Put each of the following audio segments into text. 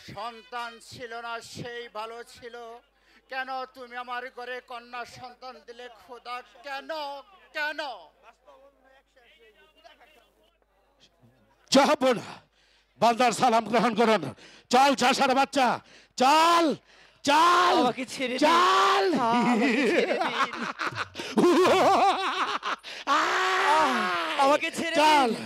সন্তান ছিল না সেই ভালো ছিল, কেন তুমি আমার ঘরে কন্যা সন্তান দিলে খোদা? কেন কেন? জাহাপনা, বান্দার সালাম গ্রহণ করুন। চল চাষার বাচ্চা, চল চল আমাকে ছেড়ে দিন। চল। আমাকে ছেড়ে দিন। আমাকে ছেড়ে চল দিন।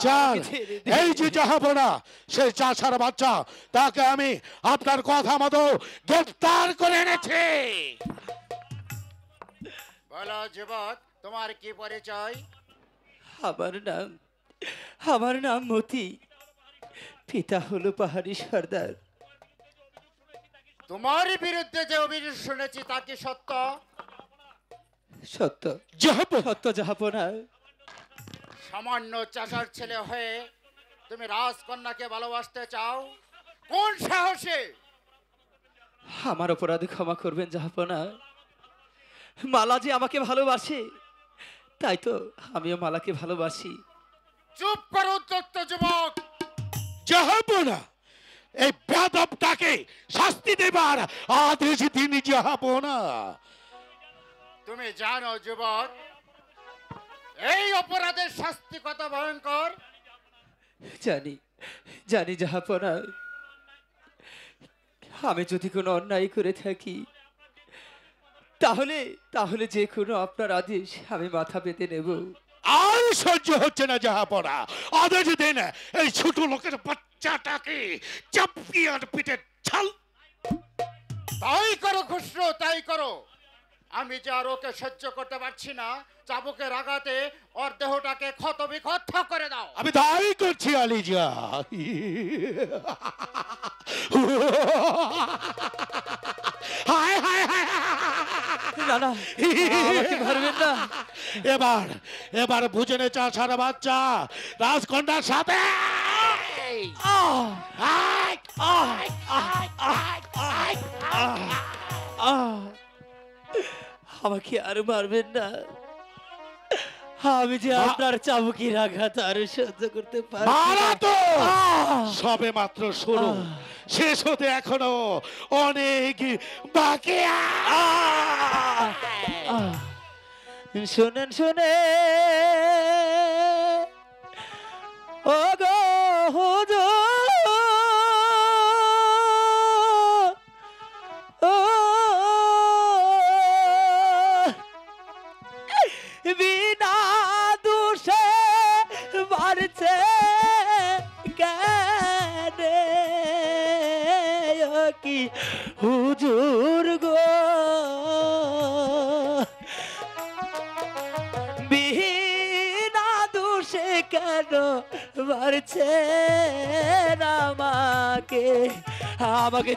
চল। আমাকে ছেড়ে দিন। এই যে জাহাপনা, সেই চাষার বাচ্চা, তাকে আমি আপনার কথা মতো গ্রেফতার করে এনেছি। বলো যুবক, তোমার কি পরিচয়? আমার নাম মতি, পিতা হলো পাহাড়ি সর্দার। তোমার বিরুদ্ধে যে অভিযোগ শুনেছি তা কি সত্য? সত্য জাহাপনা, সত্য জাহাপনা। সামান্য চাষার ছেলে হয়ে তুমি রাজকন্যাকে ভালোবাসতে চাও? কোন সাহসে? আমার অপরাধে ক্ষমা করবেন জাহাপনা। মালা যে আমাকে ভালোবাসে, তাই তো আমিও মালাকে ভালোবাসি। চুপ করো উত্তপ্ত যুবক। জাহাপনা, এই বেয়াদবটাকে শাস্তি দেবার আদেশ দিন জাহাপনা। তুমি জানো যুবক, এই অপরাধের শাস্তি কত ভয়ঙ্কর? জানি জানি জাহাপনা। আমি যদি কোনো অন্যায় করে থাকি, তাহলে তাহলে যে কোনো আপনার আদেশ আমি মাথা পেতে নেব। আর সহ্য হচ্ছে না জাহাপনা, আদেশ দিন এই ছোট লোকের বাচ্চাটাকে চাপিয়ে পিঠে ছাল। তাই করো খুসরো, তাই করো। আমি যে আর ওকে সহ্য করতে পারছি না, চাবুকের আঘাতে ওর দেহটাকে ক্ষত বিক্ষত করে দাও। আমি তাই করছি আলিজা। হায় হায় হায়। না না, আমাকে মারবেন না। এবার এবার বুঝে নে চাষার বাচ্চা, রাজকন্যার সাথে আহ! আয়, আয়, আয়, আয়, আয়, আয়। আহ! আমাকে আর মারবেন না। আমি যে আপনার চাবুকের আঘাত আর সহ্য করতে পারি মারা না। তো আহ! সবে মাত্র শুরু, শেষ হতে এখনো অনেক বাকি। আহ! আহ! শোনেন শোনে ও গো হুজুর, ও বিনা দোষে মারছে কেনে কি হুজুর গো, বিনা দোষে কেন মারছে আমাকে? আমাকে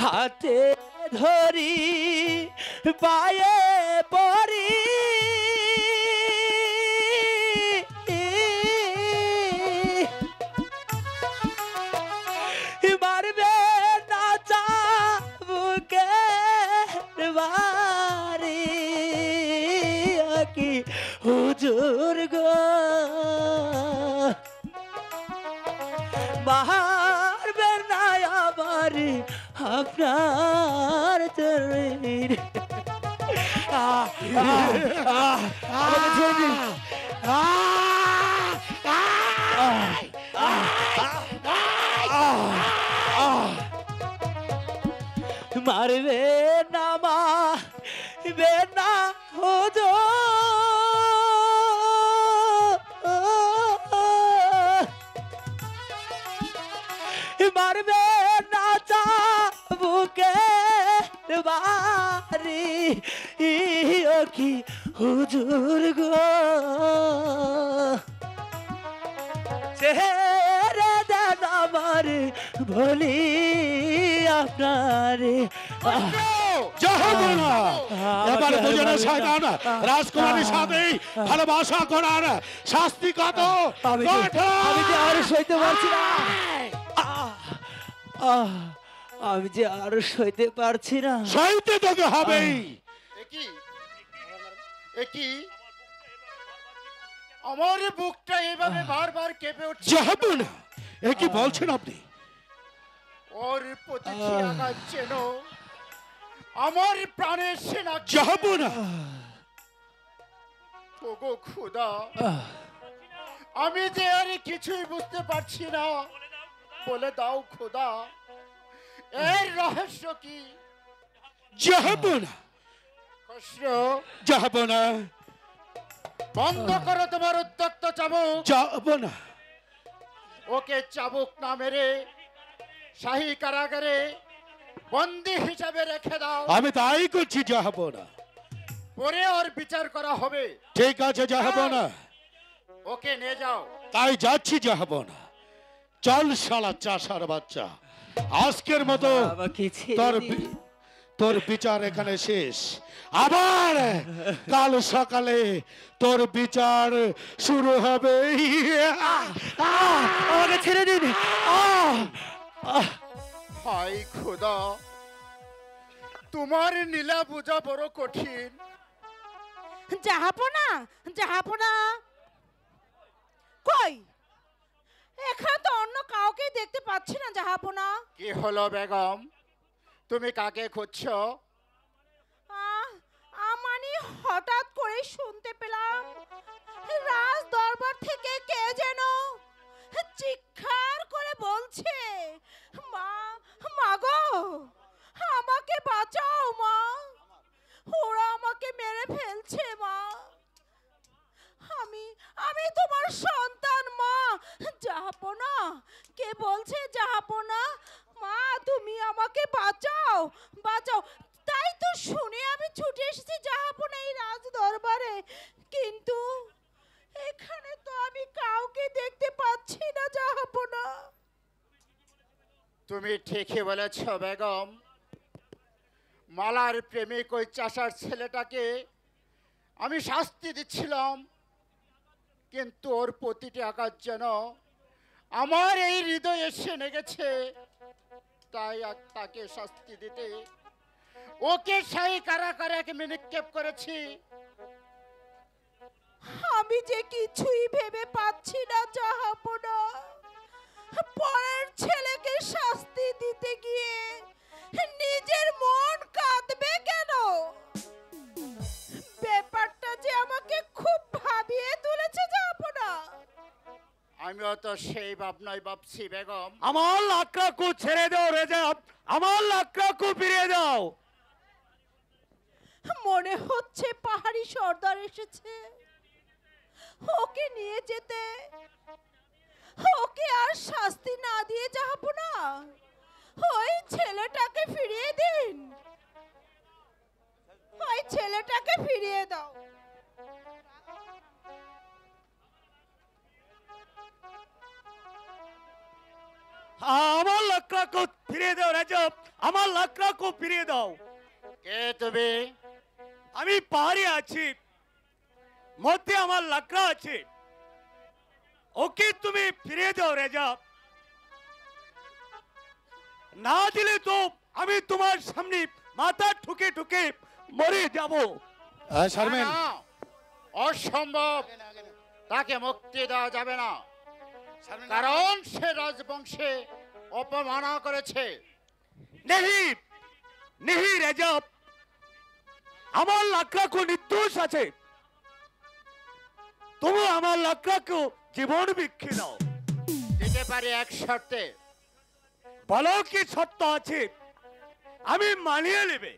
হাতে ধরি পায়ে পড়ি, মারবে না চাবুকে বাড়ি কি হুজুর গো, মারবে না আমার আপনার চরণের। আমাকে ছেড়ে দিন। মারবে না মারবে না হুজুর, মারবে না চাবুকে বাড়ি ও কি হুজুর গো, ছেড়ে দেন আমার বলি আপনারে। জাহাপনা, এবার দুজনের শয়তান রাজকুমারীর সাথে ভালোবাসা করার শাস্তি কত আমি কঠোর। যে আর সইতে পারছি না। আমি যে আর সইতে পারছি না। সইতে তোকে হবেই। একই একই আমার বুকটা এভাবে বারবার কেঁপে উঠছে। যাব না, এ কি বলছেন আপনি? ওর প্রতিটি আঘাত যেন আমার প্রাণের সেনা। যাব না। ওগো খোদা, আমি যে আর কিছুই বুঝতে পারছি না, বলে দাও খোদা, এর রহস্য কি? যাব না, খসরু, যাব না, বন্ধ করো তোমার উত্তক্ত চাবুক। যাব না। ওকে চাবুক না মেরে শাহী কারাগারে বন্দী হিসাবে রেখে দাও। আমি তাই করছি, যাব না। পরে ওর বিচার করা হবে। ঠিক আছে, যাব না। ওকে নিয়ে যাও। তাই যাচ্ছি, যাব না। চল শালা চাষার বাচ্চা, আজকের মতো আমাকে ছেড়ে তোর দিন। তোর বিচার এখানে শেষ। আবার কাল সকালে তোর বিচার শুরু হবে। আমাকে ছেড়ে দিন। হায় খোদা, তোমার নীলা বোঝা বড় কঠিন। জাহাপনা, জাহাপনা কই? এখানে তো অন্য কাউকে দেখতে পাচ্ছি না জাহাপনা। কি হলো বেগম, তুমি কাকে খুঁজছো? মানে হঠাৎ করে শুনতে পেলাম রাজ দরবার থেকে কে যেন চিৎকার করে বলছে, মা, মা গো, আমাকে বাঁচাও মা, ওরা আমাকে মেরে ফেলছে মা, আমি আমি তোমার সন্তান মা। জাহাপনা, কে বলছে জাহাপনা? মা, তুমি আমাকে বাঁচাও, বাঁচাও। তাই তো শুনে আমি ছুটে এসেছি জাহাপনা এই রাজ দরবারে, কিন্তু এখানে তো আমি কাউকে দেখতে পাচ্ছি না জাহাপনা। তুমি ঠিকই বলেছ বেগম, মালার প্রেমিক ওই চাষার ছেলেটাকে আমি শাস্তি দিচ্ছিলাম, কিন্তু ওর প্রতিটি আঘাত যেন আমার এই হৃদয়ে এসে লেগেছে। তাই আর তাকে শাস্তি দিতে ওকে সেই কারাগারে নিক্ষেপ করেছি। আমি যে কিছুই ভেবে পাচ্ছি না জাহাপনা, পরের ছেলেকে শাস্তি দিতে গিয়ে নিজের মন কাঁদবে কেন? ব্যাপারটা যে আমাকে খুব ভাবিয়ে তুলেছে জাহাপনা। আমিও তো সেই ভাবনাই ভাবছি বেগম। আমার লাকড়াকে ছেড়ে দাও রেজাব, আমার লাকড়াকে ফিরিয়ে দাও। মনে হচ্ছে পাহাড়ি সর্দার এসেছে ওকে নিয়ে যেতে। ওকে আর শাস্তি না দিয়ে জাহাপনা ওই ছেলেটাকে ফিরিয়ে দিন, ওই ছেলেটাকে ফিরিয়ে দাও। আমার লাকড়াকে ফিরিয়ে দাও রেজাব, আমার লাকড়াকে ফিরিয়ে দাও। কে তুমি? আমি পাহাড়ে আছি, মধ্যে আমার লাকড়া আছে, ওকে তুমি ফিরিয়ে দাও রেজাব। না দিলে তো আমি তোমার সামনে মাথা ঠুকে ঠুকে মরে যাব। শারমিন, না, অসম্ভব, তাকে মুক্তি দেওয়া যাবে না, কারণ সে রাজবংশে অপমানা করেছে। নেহি নেহি রেজাব, আমার লাকড়াকে নির্দোষ আছে, তুমি আমার লাকড়াকে জীবন ভিক্ষে দাও। দিতে পারি এক শর্তে। বলো কি সত্য আছে, আমি মানিয়ে নেবে।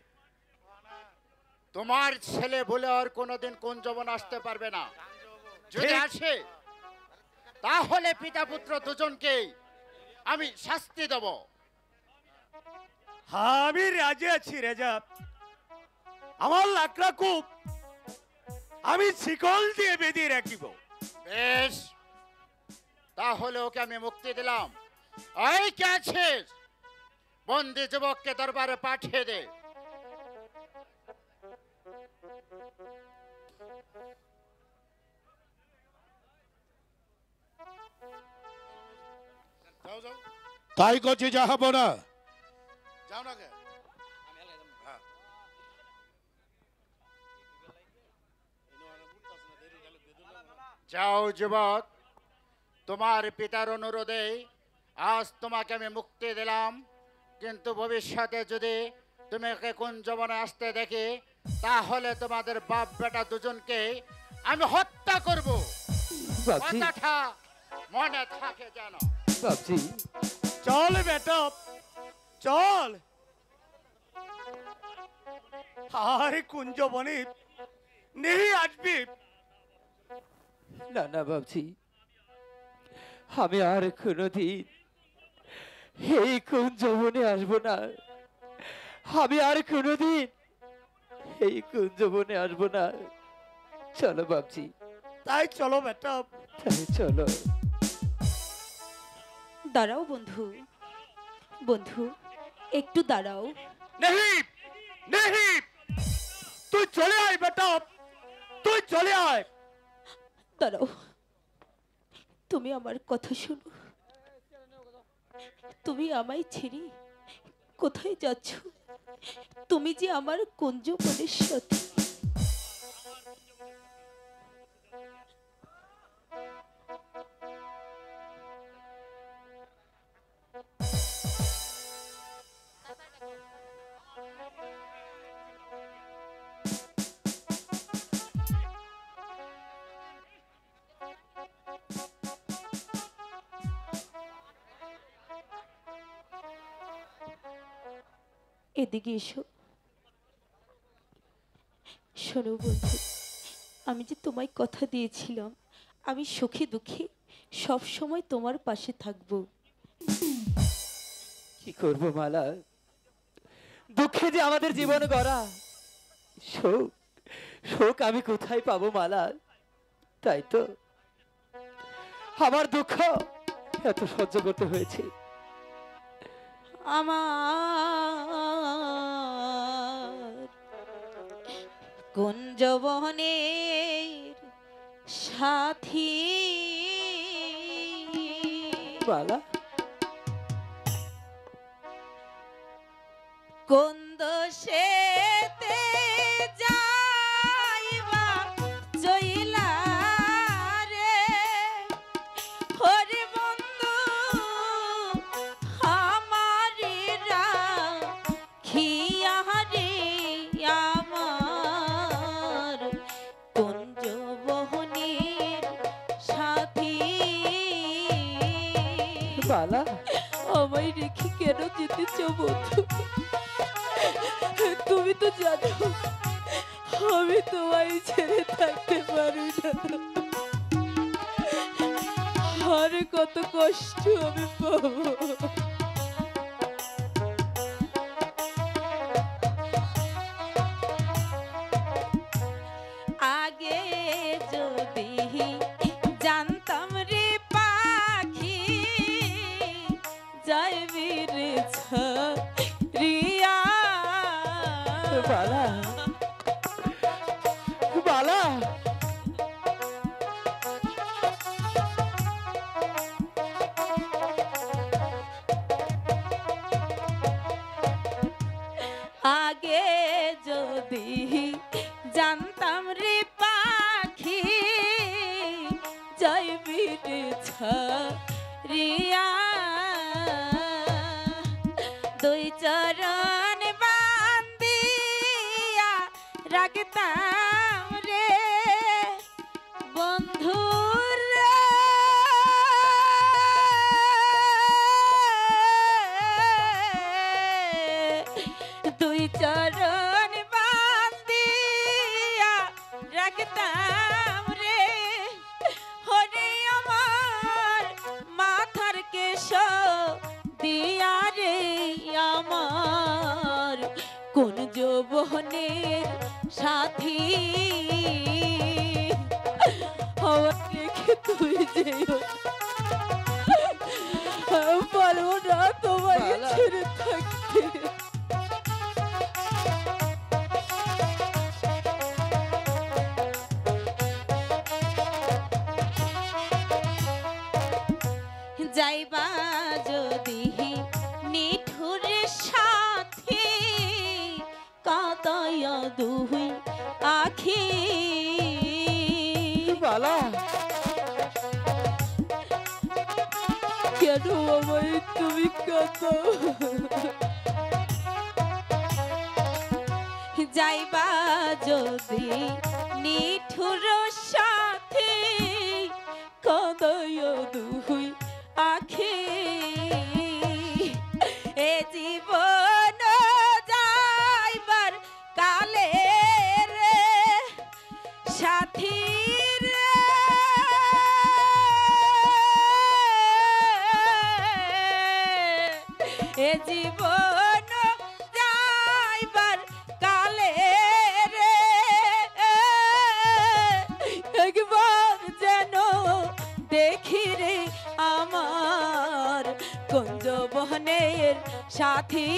তোমার ছেলে বলে আর কোনোদিন কোন জবন আসতে পারবে না। যদি ঠিক। আসে তাহলে পিতা পুত্র দুজনকেই আমি শাস্তি দেব। হ্যাঁ, আমি রাজি আছি রেজাব। আমার লাকড়াকে আমি শিকল দিয়ে বেঁধে রাখিব। বেশ, তাহলে ওকে আমি মুক্তি দিলাম। এই কে আছিস, বন্দি যুবককে দরবারে পাঠিয়ে দে। তাই করছি জাহাপনা। যাও না কে হ্যাঁ যাও যুবক, তোমার পিতার অনুরোধে আজ তোমাকে আমি মুক্তি দিলাম, কিন্তু ভবিষ্যতে যদি তোমাকে কুঞ্জবনে আসতে দেখি তাহলে তোমাদের বাপ বেটা দুজনকে আমি হত্যা করব। বাবজি কথাটা মনে থাকে যেন। বাবজি চল বেটা চল। আরে কুঞ্জবনে নেই আসবি? না না বাবজি, আমি আর কোনোদিন এই কুঞ্জবনে আসবো না। আমি আর কোনোদিন এই কুঞ্জবনে আসবো না। চলো বাবজি, তাই চলো বেটা। তাই চলো। দাঁড়াও বন্ধু, বন্ধু একটু দাঁড়াও। নেই নেই, তুই চলে আয় বেটা, তুই চলে আয়। দাঁড়াও, তুমি আমার কথা শোনো। তুমি আমায় ছেড়ে কোথায় যাচ্ছ? তুমি যে আমার কুঞ্জবনের সাথে। এদিকে এসো। শোনো বন্ধু, আমি যে তোমায় কথা দিয়েছিলাম আমি সুখে দুঃখে সব সময় তোমার পাশে থাকবো। কি করবো মালা, দুঃখে যে আমাদের জীবন গড়া, শোক শোক আমি কোথায় পাবো মালা? তাই তো আমার দুঃখ এত সহ্য করতে হয়েছে। আমার কুঞ্জবনের সাথী মালা কোন দোষেতে যাইবা চইলা রে হরি বন্ধু আমারি রাখিয়া রে আমার কুঞ্জবনের সাথী। মালা আমায় রেখে কেন যেতেছ বন্ধু? তুমি তো জানো আমি তোমায় ছেড়ে থাকতে পারি না। আর কত কষ্ট আমি পাবো। আগে যদি জানতাম রে পাখি যাইবি রে ছাড়িয়া। মালা মালা আগে যদি জানতাম রে পাখি যাইবি রে ছাড়িয়া। দুই চরণ বান্দিয়া রাখতাম রে বন্ধুর দুই চরণ বান্দিয়া রাখতাম রে হরে আমার মাথার কেশ দিয়া রে আমার কোন যৌবনের সাথী। আমার রেখে তুই যেও পারবো না তোমায় মালা। ছেড়ে থাকতে। যাইবা যদি নিঠুর সাথ দুই আখি মালা কেন আমায় তুমি কাঁদো যাইবা যদি নিঠুর সাথে কাঁদয় দুই আখি এ জীবন যাইবার কালে রে সাথী রে এ জীবন যাইবার কালে রে একবার যেন দেখি রে আমার কুঞ্জ বহনের সাথী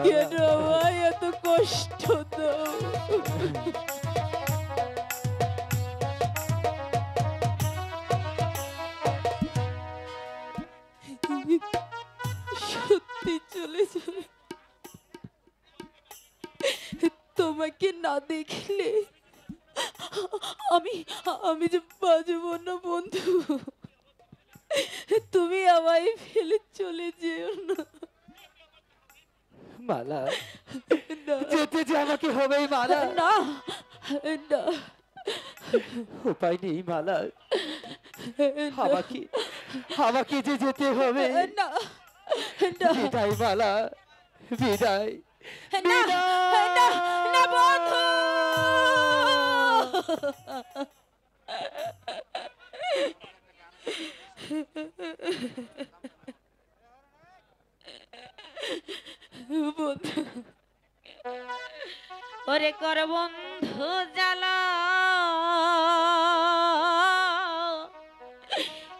কেন আমায় এত কষ্ট দাও সত্যি চলে যাবে তোমাকে না দেখলে আমি আমি যে বাজবো না বন্ধু তুমি আমায় ফেলে চলে যেও না মালা না যেতে যে আমাকে হবেই মালা না না উপায় নেই মালা আমাকে আমাকে যে যেতে হবে না না বিদায় মালা বিদায় না না না বন্ধু বন্ধু ওরে কর বন্ধু জ্বালা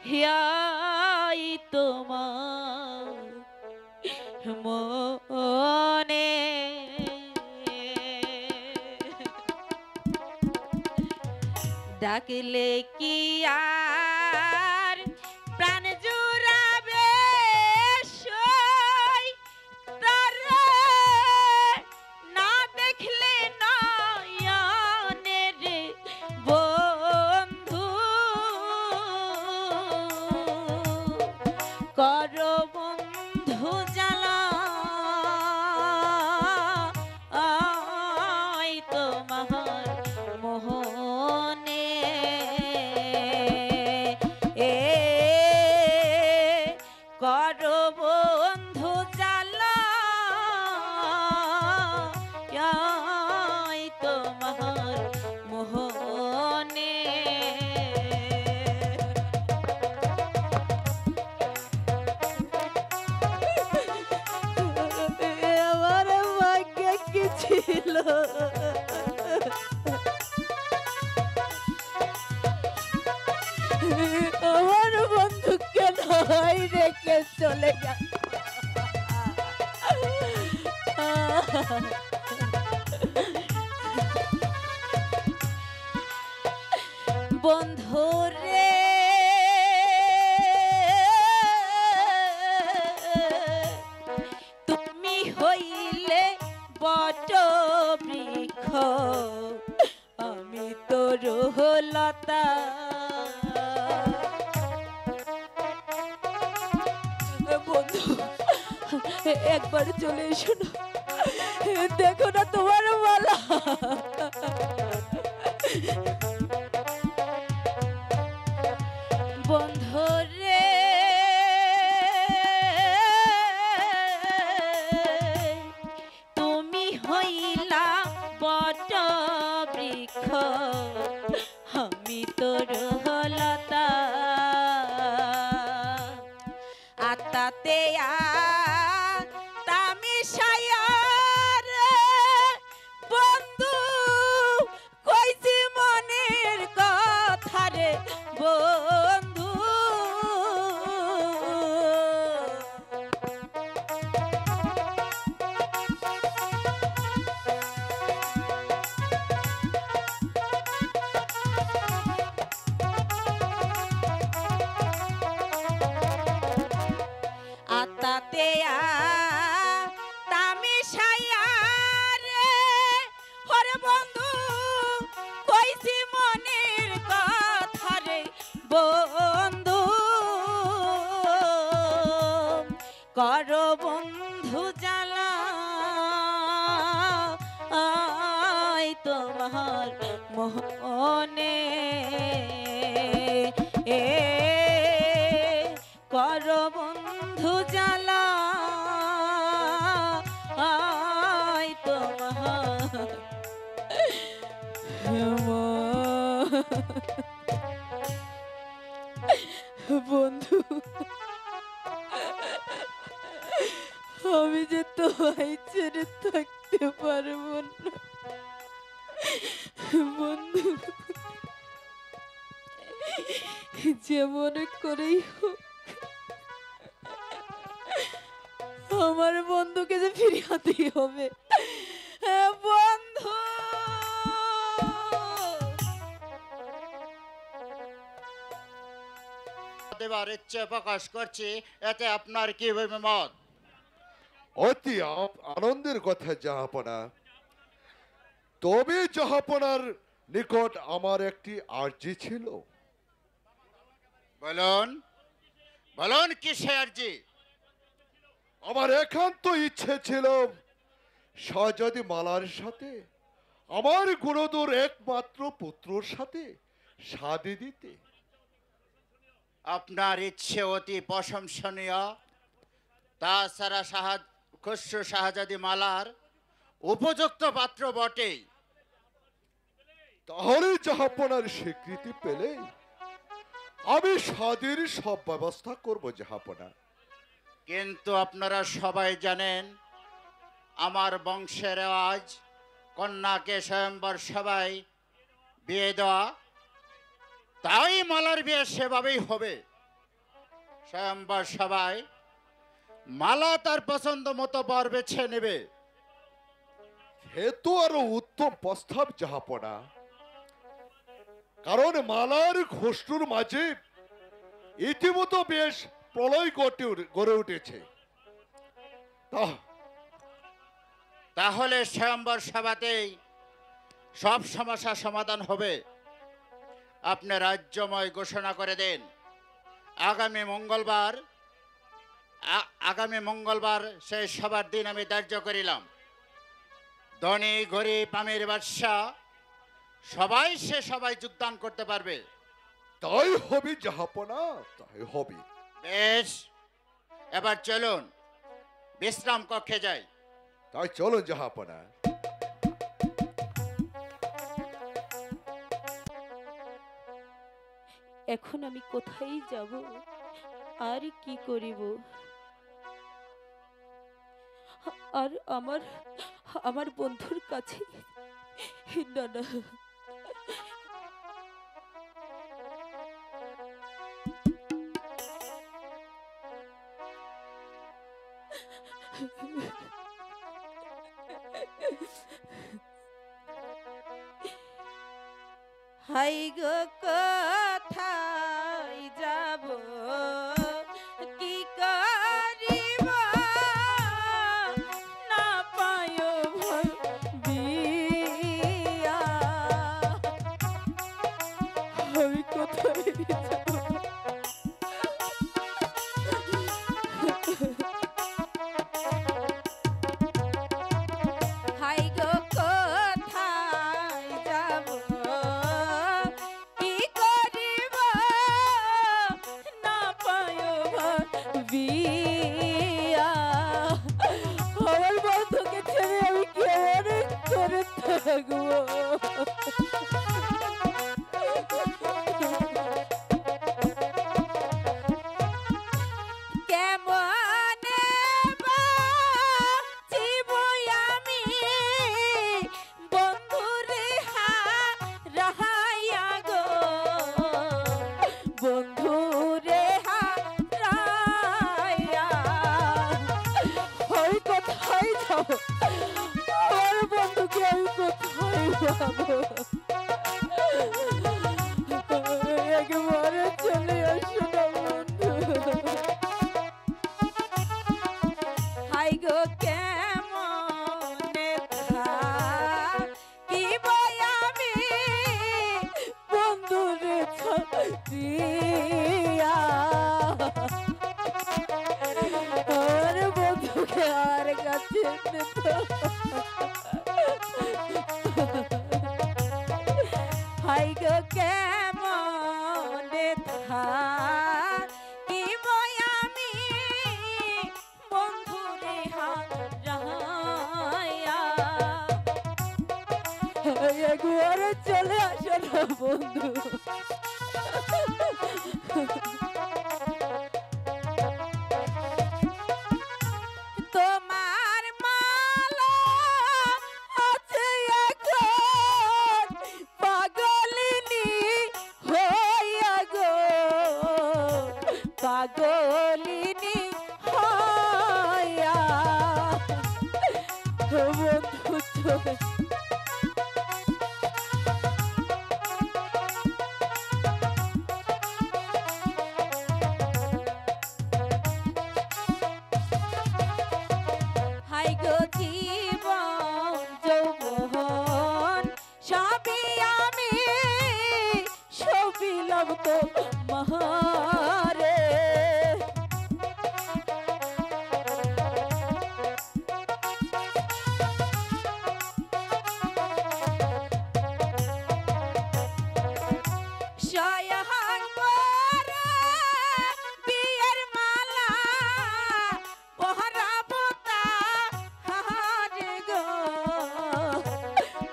হিয়াই তোমার মনে ডাকলে কি আর প্রাণ জুড়াবে সই তারে না দেখলে নয়নে রে বন্ধু কর বন্ধু জ্বালা আই তোমার মোহনে এ কর বন্ধু জ্বালা আই তোমার মোহনে আমার ভাগ্যে কি ছিল আমার বন্ধু কেন রেখে চলে যা বন্ধু রে তুমি হইলে বট বৃক্ষ আমি তো রুহলতা বন্ধু একবার চলে এসো না দেখো না তোমার মালা বন্ধু রে তুমি হইলা বট বৃক্ষ আমি তোর হলতা আত্মাতে তামি সায়ার বন্ধু কইছি মনের কথা রে বন্ধু বন্ধু কর বন্ধু জ্বালা আয় তোমার মোহনে কর বন্ধু জ্বালা আয় তোমার বন্ধু আমি যে তোমায় ছেড়ে থাকতে পারবো না বন্ধু, যেমন করেই হোক আমার বন্ধুকে যে ফিরিয়ে হবে বন্ধু। দেবার ইচ্ছে প্রকাশ করছি, এতে আপনার কি মত? অতি আনন্দের কথা জাহাপনা। তবে জাহাপনার নিকট আমার একটি আর্জি ছিল। বলুন বলুন, কি সে আর্জি? আমার একান্ত ইচ্ছে ছিল শাহজাদি মালার সাথে আমার গুরুদুর একমাত্র পুত্রর সাথে শাদি দিতে। আপনার ইচ্ছে অতি প্রশংসনীয়। তাছাড়া খসরু শাহজাদি মালার উপযুক্ত পাত্র বটে। তাহলে জাহাপনার স্বীকৃতি পেলে আমি শাদির সব ব্যবস্থা করব জাহাপনা। কিন্তু আপনারা সবাই জানেন আমার বংশের রেওয়াজ কন্যাকে স্বয়ম্বর সবাই বিয়ে দেওয়া, তাই মালার বিয়ে সেভাবেই হবে। স্বয়ম্বর সবাই মালা তার পছন্দ মতো বর বেছে নেবে। হে তো আরো উত্তম প্রস্তাব জাহাপনা। কারণ মালার খসরুর মাঝে ইতিমধ্যে বেশ প্রলয় গড়ে উঠেছে। তাহলে স্বয়ম্বর সভাতেই সব সমস্যার সমাধান হবে। আপনি রাজ্যময় ঘোষণা করে দেন আগামী মঙ্গলবার সেই সবার দিন আমি ধার্য করিলাম। ধনী গরিব আমির বাদশাহ সবাই যোগদান করতে পারবে। তাই হবে জাহাপনা, তাই হবে। বেশ, এবার চলুন বিশ্রাম কক্ষে যাই। তাই চলো জাহাপনা। এখন আমি কোথায় যাব আর কি করিব? আর আমার বন্ধুর কাছে না না, হাই গো কোথায় যাব কি করিব না পায় বিয়া, আমি কোথায় যাব? হাই গো কোথায় যাব কি করিব না পায় বিয়া, আমার বন্ধুকে ছেড়ে আমি কেমন করে থাকবো? কেমনে বাঁচিব আমি বন্ধুরে হারাইয়া গো, বন্ধুরে হারাইয়া আমি কোথায় যাব? আমার বন্ধুকে আমি কোথায় পাবো? একবারে চলে আসো না বন্ধু। হাই গো কেমনে থাকিব আমি বন্ধুরে প্রিয়া আমার বন্ধুকে আর কাছে এনে দাও। হাই গো কেমনে থাকিব আমি বন্ধুরে হারাইয়া। একবার চলে আসো না বন্ধু। তোমার মালা আছে এখন পাগলিনী হইয়া গো, পাগলিনী হইয়া বন্ধু চলে। হাই গো জীবন যৌবন সবই আমি সবিলাম তো মহারে। সয়হান মোরা বিয়ের মালা পহরাবো তাহারে গো,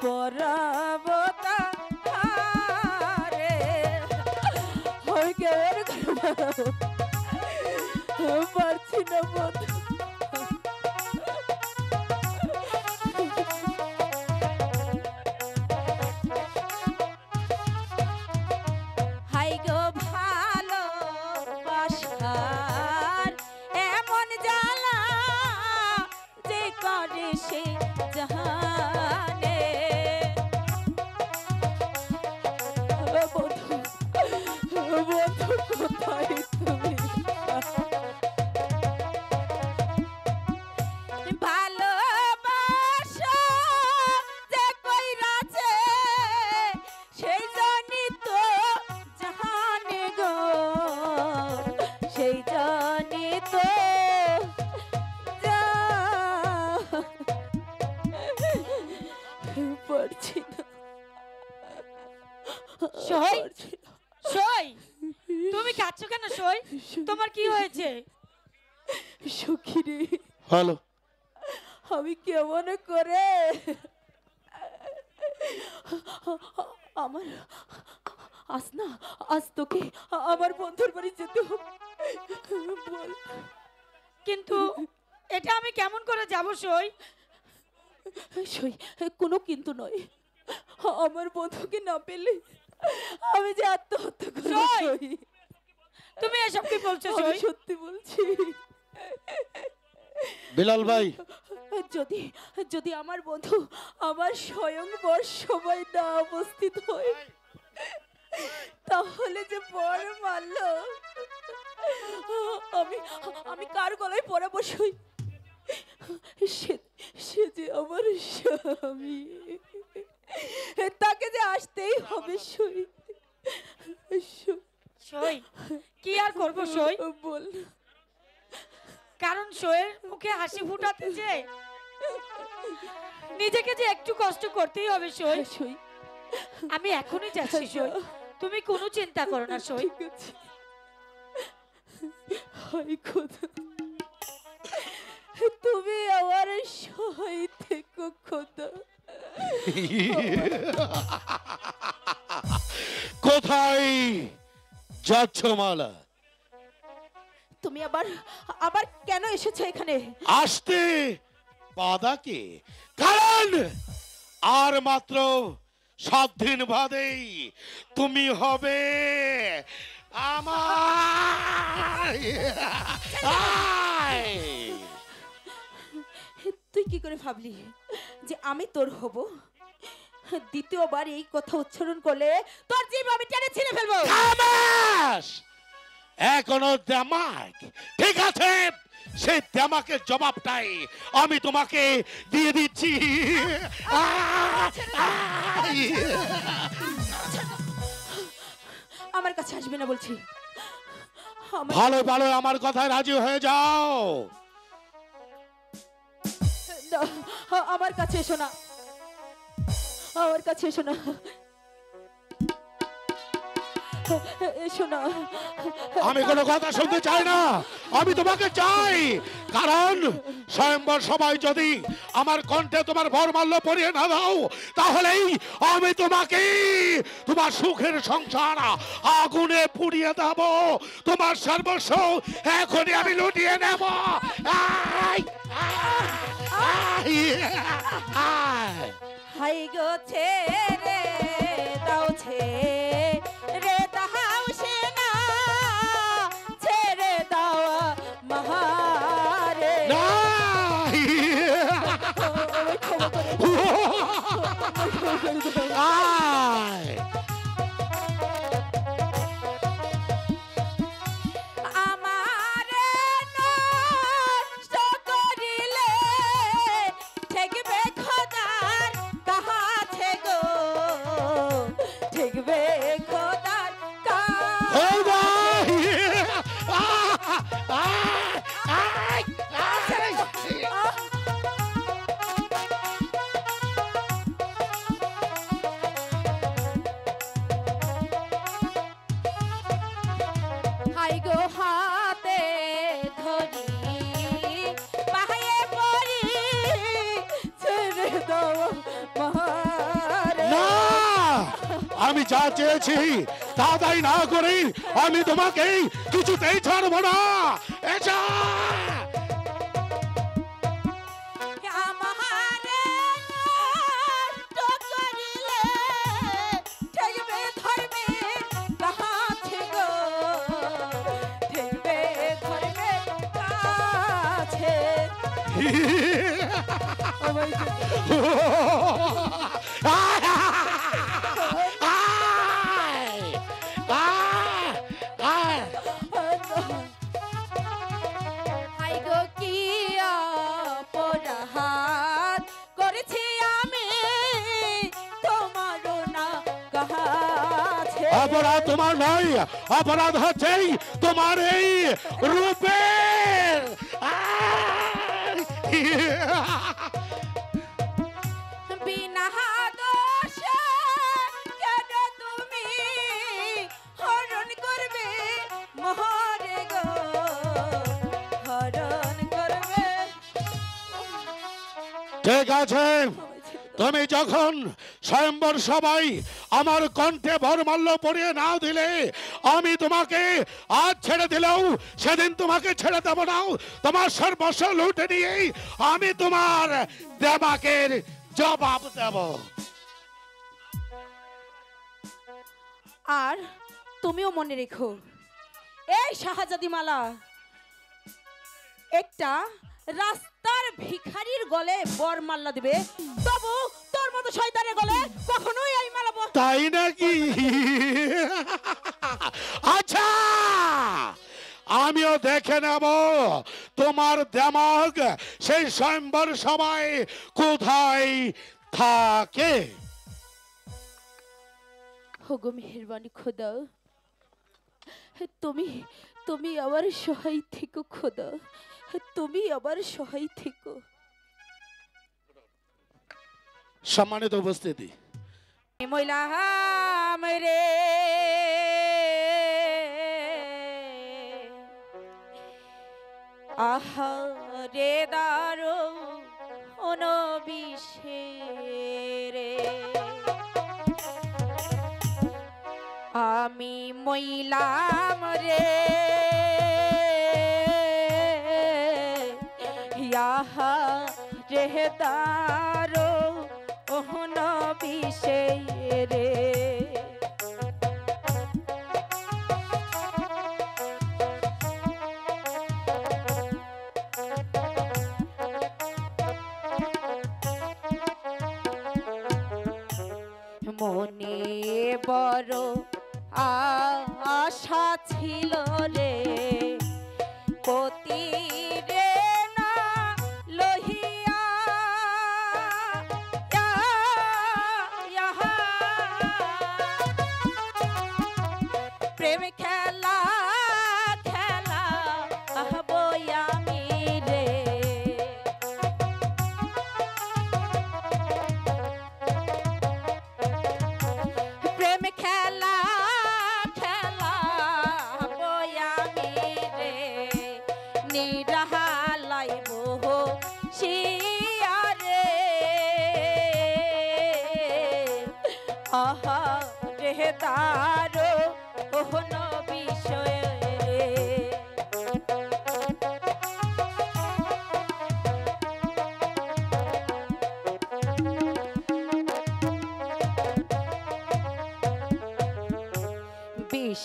পহরাবো তাহারে। ওই কেমন পারছি না বন্ধু। হাই গো ভালোবাসার এমন জ্বালা যে করে সে জাহানে। বন্ধু বন্ধু কোথায় তুমি? ভালোবাসা যে কইরাছে সেই জন্যই তো জাহানে গো, সেই জন্যই তো পারছি না। সই পারছি না। সই তুমি কাঁদছো কেন সই? তোমার কি হয়েছে? সখী রে, হ্যালো, আমি কেমন করে আমার আজ না, আজ তোকে আমার বন্ধুর বাড়ি যেতে হবে। বল। কিন্তু এটা আমি কেমন করে যাব সই? সই কোনো কিন্তু নয়, আমার বন্ধুকে না পেলে আমি যে আত্মহত্যা করব। সই! সই, তুমি এসব কি বলছো আমি সই? সত্যি বলছি। বিলাল ভাই, যদি যদি আমার বন্ধু আমার স্বয়ংবর সবাই না উপস্থিত হয় তাহলে যে পর মারল আমি আমি কার গলায় পড়াবো সই? সে সে যে আমার স্বামী, তাকে যে আসতেই হবে সই। সই কি আর করব সই? বল। কারণ সইয়ের মুখে হাসি ফুটাতে যে নিজেকে যে একটু কষ্ট করতেই হবে সই। সই, আমি এখনই যাচ্ছি সই, তুমি কোনো চিন্তা করো না সই। ঠিক আছে। হায় খোদা, তুমি আমার সহায় থেকো খোদা। কোথায় যাচ্ছ মালা? তুমি আবার আবার কেন এসেছো এখানে? আসতে বাদাকে, কারণ আর মাত্র 7 দিন বাদেই তুমি হবে আমার। তুই কি করে ভাবলি যে আমি তোর হব? দ্বিতীয়বার এই কথা উচ্চারণ করলে তোর জীব আমি টেনে ছিঁড়ে ফেলবো। খামাস! এখনো দেমাক, ঠিক আছে, সেই দেমাকের জবাবটাই আমি তোমাকে দিয়ে দিচ্ছি। আমার কাছে আসবে না বলছি। ভালো ভালো আমার কথায় রাজি হয়ে যাও। আমার কাছে এসো না, আমার কাছে এসো না, এসো না। আমি কোনো কথা শুনতে চাই না, আমি তোমাকে চাই। কারণ স্বয়ম্বর সবাই যদি আমার কণ্ঠে তোমার বরমাল্য পরিয়ে না দাও, তাহলেই আমি তোমাকে তোমার সুখের সংসার আগুনে পুড়িয়ে দেব। তোমার সর্বস্ব এখনই আমি লুটিয়ে নেব। I, I, I. হাই গো ছেড়ে দাও, ছেড়ে দাও সেনা, ছেড়ে দাও মহারে। না। আয়। আমারে নষ্ট করিলে ঠেকবে খোদার কাছে গো, ঠেকবে খোদার ও কাছে। ভাই! আয়! আয়! হাই গো হাতে ধরি পায়ে পড়ি, ছেড়ে দাও মহারে। না! আমি যা চেয়েছি তা তাই না করি আমি তোমাকে কিছুতেই ছাড়বো না। এসা! আমারে নষ্ট করিলে ঠেকবে ধর্মে কাছে গো, ঠেকবে ধর্মে কাছে। আয়! আয়! আয়! হাই গো কি অপরাধ করেছি আমি তোমার না কাছে। অপরাধ তোমার নয়, অপরাধ হচ্ছে তোমার এই রূপের। বিনা দোষে কেন তুমি হরণ করবে মহারে গো, হরণ করবে। ঠিক আছে, তুমি যখন স্বয়ম্বর সবাই আমার কণ্ঠে বরমাল্য পরিয়ে না দিলে, আমি তোমাকে আজ ছেড়ে দিলেও সেদিন তোমাকে ছেড়ে দেব না। তোমার সর্বস্ব লুটে নিয়েই আমি তোমার দেবাকের জবাব দেব। আর তুমিও মনে রেখো, এই শাহজাদি মালা একটা রাস্তার ভিখারির গলে বর মাল্লা দিবে, তবু তোর মতো শয়তানের গলে কখনোই এই মালা তাই নাকি? আচ্ছা, আমিও দেখে নেব তোমার দেমাগ সেই স্বয়ম্বর সবাই কোথায় থাকে। হোগো মেহেরবানি খোদা, তুমি তুমি আবার সহায় থেকো খোদা, তুমি আবার সহায় থেকো। সম্মানিত উপস্থিতি, মইলাম রে আহা রে দারো অনবিষে রে, আমি মইলাম রে ইহা রে দারো অনবিষে রে। মনে বড় আশা ছিল রে, পতি রে না লহিয়া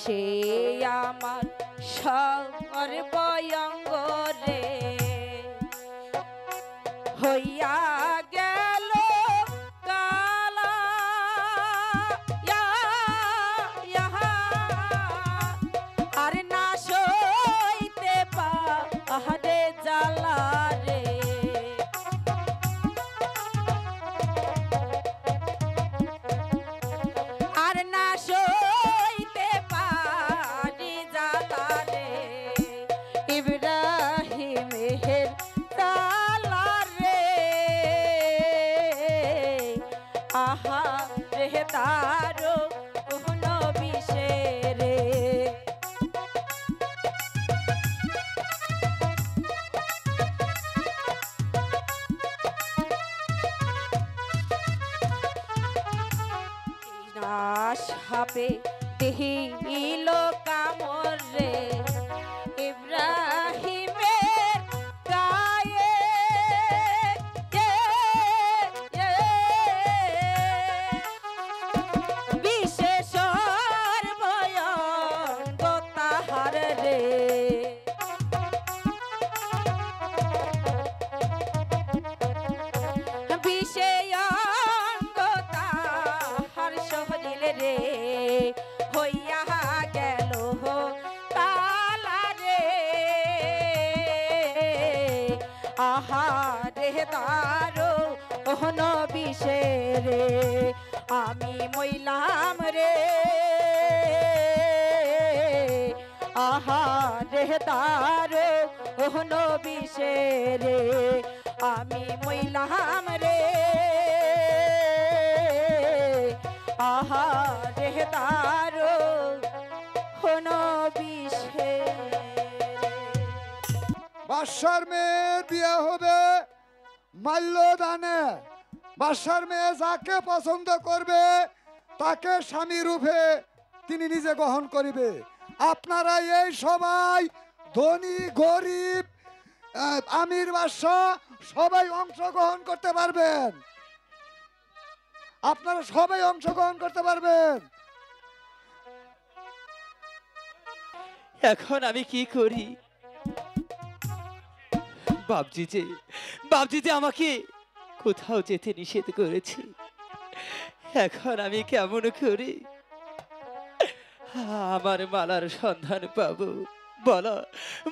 সে আমার সর্বয়ঙ্গ রে হইয়া গেল কালা ইয়া ইহা আর না সইতে পাহাড়ে জ্বালা রে আর না সইতে পারি জ্বালা রে ইব্রাহিমের তালা রে আহা রে তারো নবী সে রে সাপে দেহিল কামর রে ইব্রাহিমের গায়ে বিশেষর ভয়ঙ্গ তাহার রে বিষয়ঙ্গ তাহার শরীর রে হইয়া গেল তালা রে আহা রে তারো নবী সে রে আমি মইলাম রে আহা রে তারো নবী সে রে আমি মইলাম রে আহা রে তারো নবী সে বাদশার মেয়ের বিয়ে হবে মাল্যদানে। বাদশার মেয়ে যাকে পছন্দ করবে তাকে স্বামী রূপে তিনি নিজে গ্রহণ করিবে। আপনারা এই সবাই ধনী গরিব আমির বাদশাহ সবাই অংশগ্রহণ করতে পারবেন। আপনারা সবাই অংশগ্রহণ করতে পারবেন। এখন আমি কি করি? বাপজি যে আমাকে কোথাও যেতে নিষেধ করেছে। এখন আমি কেমন করি আমার মালার সন্ধান পাবো?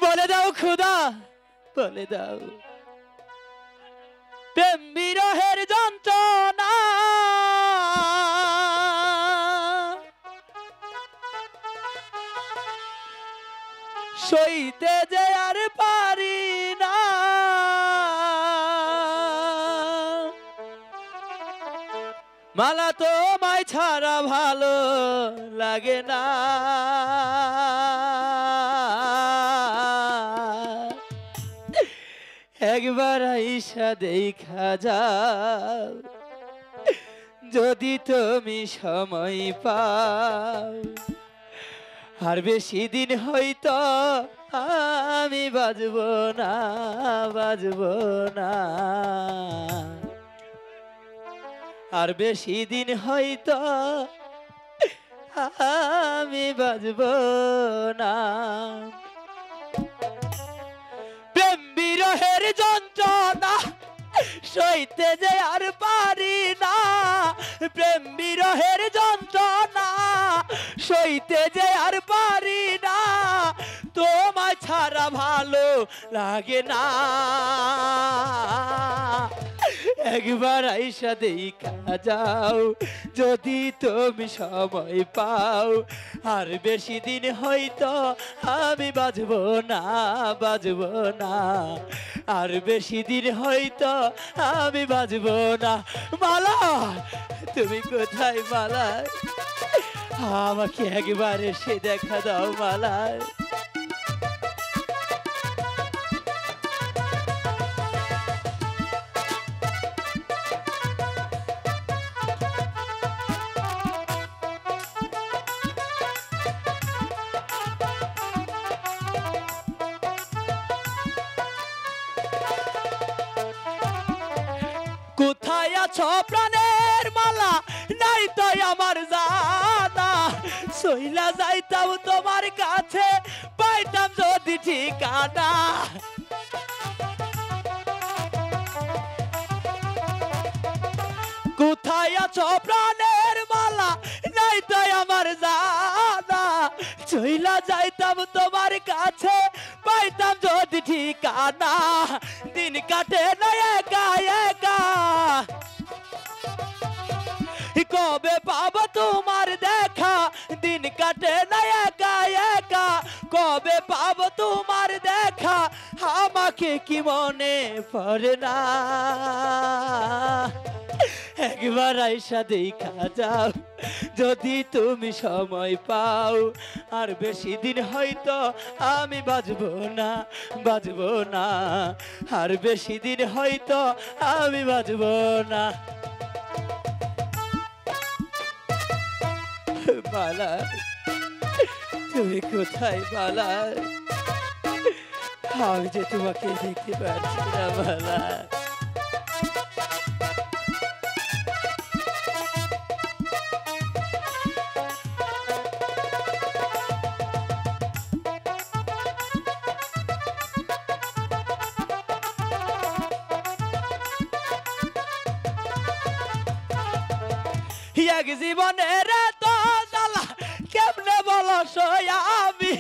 বলে দাও খোদা, বলে দাও। প্রেম বিরহের যন্ত্রণা সইতে যে আর পারি না, মালা তোমায় ছাড়া ভালো লাগে না। একবার আইসা দেখা যাও যদি তুমি সময় পাও, আর বেশি দিন হয়তো আমি বাজবো না। আর বেশি দিন হয়তো আমি বাজবো না। প্রেম বিরহের যন্ত্রণা সইতে যে আর পারি না। প্রেম বিরহের যন্ত্রণা সইতে যে আর পারি না। তোমায় ছাড়া ভালো লাগে না। একবার আইসা দেখা যাও যদি তুমি সময় পাও, আর বেশি দিন হয়তো আমি বাজবো না। আর বেশি দিন হয়তো আমি বাজবো না। মালা, তুমি কোথায় মালা? আমাকে একবার এসে দেখা দাও মালা। কোথায় আছো প্রাণের মালা, নাই তো আমার জানা। সইলা যাইতা যাইতাম তোমার কাছে পাইতাম যদি ঠিকানা কোথায় আছো প্রাণের মালা নাই তাই আমার জানা চইলা যাইতাম তোমার কাছে পাইতাম যদি ঠিকানা দিন কাটে না একা একা কবে পাবো তোমার দেখা দিন কাটে না একা একা কবে পাবো তোমার দেখা আমাকে কি মনে পড়ে না একবার আইসা দেখা যাও যদি তুমি সময় পাও আর বেশি দিন হয়তো আমি বাজবো না আর বেশি দিন হয়তো আমি বাজবো না মালা তুমি কোথায় মালা আমি যে তোমাকে দেখতে পাচ্ছি না মালা এক জীবনের তো জ্বালা কেমনে বলো আমি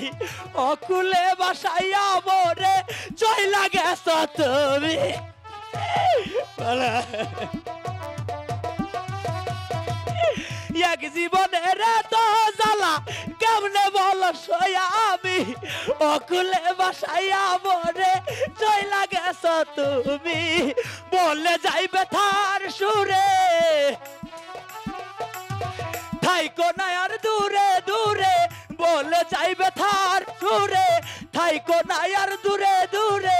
অকুলে বাসাইয়া মোরে চইলা গেছ তুমি এক জীবনের তো জ্বালা কেমনে বলো আমি অকুলে বাসাইয়া মোরে চইলা গেছ তুমি বললে যাইবে থার সুরে থাইকো না আর দূরে দূরে বলে যাইবে থার সুরে থাইকো না আর দূরে দূরে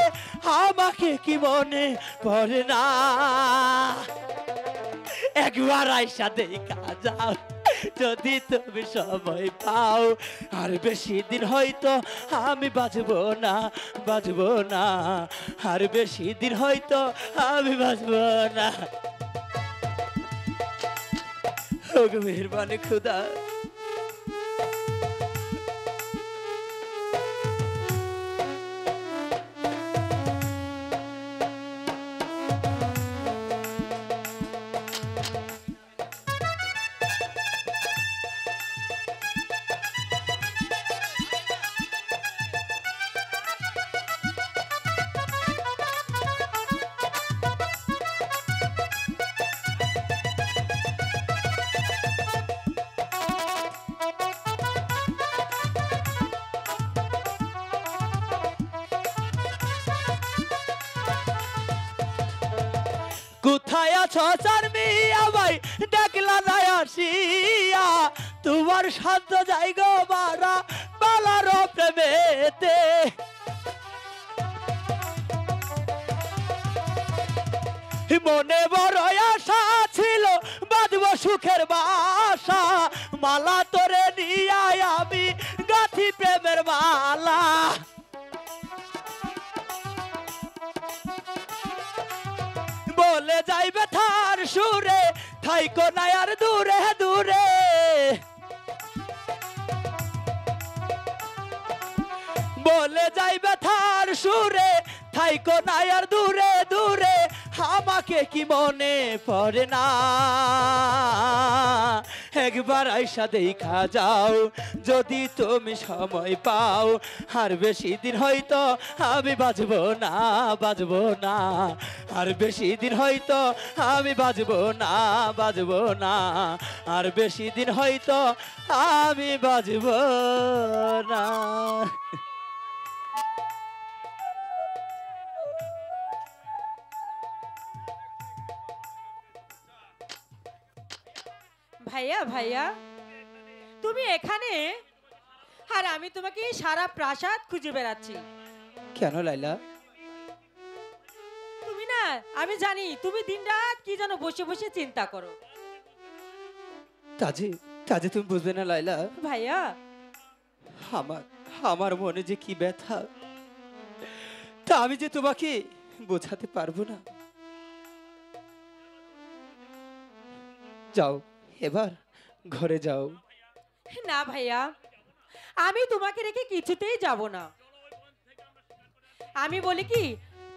আমাকে কি মনে পড়ে না একবার আইসা দেখা যাও যদি তুমি সময় পাও আর বেশি দিন হয়তো আমি বাজবো না আর বেশি দিন হয়তো আমি বাজবো না মেহরবানি খুদা কোথায় আছো চারমিয়া ভাই ডাকলা নাই আসিয়া তোমার শান্ত যাই গো বারা বালার প্রেমেতে মনে বড় আশা ছিল বাঁধব সুখের বাসা মালা তোরে নিয়ে আমি গাথি প্রেমের মালা বলে যাইবে থার সুরে থাইকো না আর দূরে দূরে বলে যাইবে থার সুরে থাইকো না আর দূরে দূরে আমাকে কি মনে পড়ে না একবার আইসা দেখা যাও যদি তুমি সময় পাও আর বেশি দিন হয়তো আমি বাজবো না আর বেশি দিন হয়তো আমি বাজবো না আর বেশি দিন হয়তো আমি বাজবো না ভাইয়া ভাইয়া তুমি এখানে আর আমি তোমাকে সারা প্রাসাদ খুঁজে বেড়াচ্ছি কেন লাইলা তুমি না আমি জানি তুমি দিনরাত কি যেন বসে বসে চিন্তা করো তাজে তাজে তুমি বুঝবে না লাইলা ভাইয়া আমার আমার মনে যে কি ব্যথা তা আমি যে তোমাকে বোঝাতে পারবো না যাও এবার ঘরে যাও না ভাইয়া আমি তোমাকে রেখে কিছুতেই যাব না। আমি বলি কি,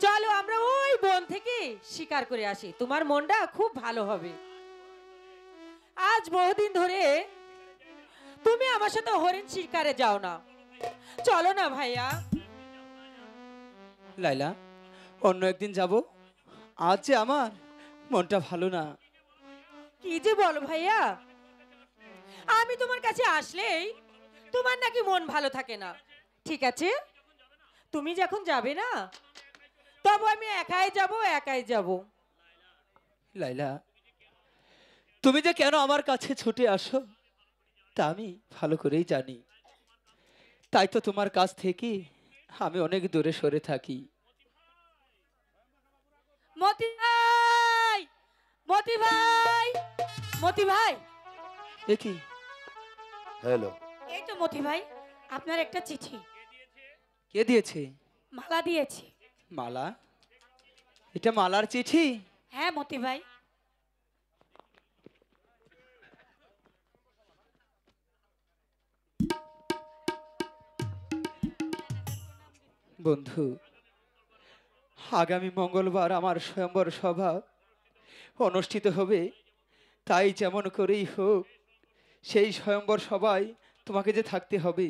চলো আমরা ওই বন থেকে শিকার করে আসি, তোমার মনটা খুব ভালো হবে। আজ বহুদিন ধরে তুমি আমার সাথে হরিণ শিকারে যাও না, চলো না ভাইয়া। লাইলা, অন্য একদিন যাব, আজ যে আমার মনটা ভালো না। কি যে বলো ভাইয়া, আমি তোমার কাছে আসলেই তোমার নাকি মন ভালো থাকে না। ঠিক আছে, তুমি যখন যাবে না, তবে আমি একাই যাব। লাইলা, তুমি যে কেন আমার কাছে ছুটে আসো তা আমি ভালো করেই জানি। তাই তো তোমার কাছ থেকে আমি অনেক দূরে সরে থাকি। মতি ভাই, মতি ভাই, মতি ভাই। এ কি? হ্যালো, এই তো মতি ভাই, আপনার একটা চিঠি। কে দিয়েছে? মালা দিয়েছি। মালা? এটা মালার চিঠি? হ্যাঁ মতি ভাই। বন্ধু, আগামী মঙ্গলবার আমার স্বয়ম্বর সভা অনুষ্ঠিত হবে। তাই যেমন করেই হোক সেই স্বয়ম্বর সভায় তোমাকে যে থাকতে হবে।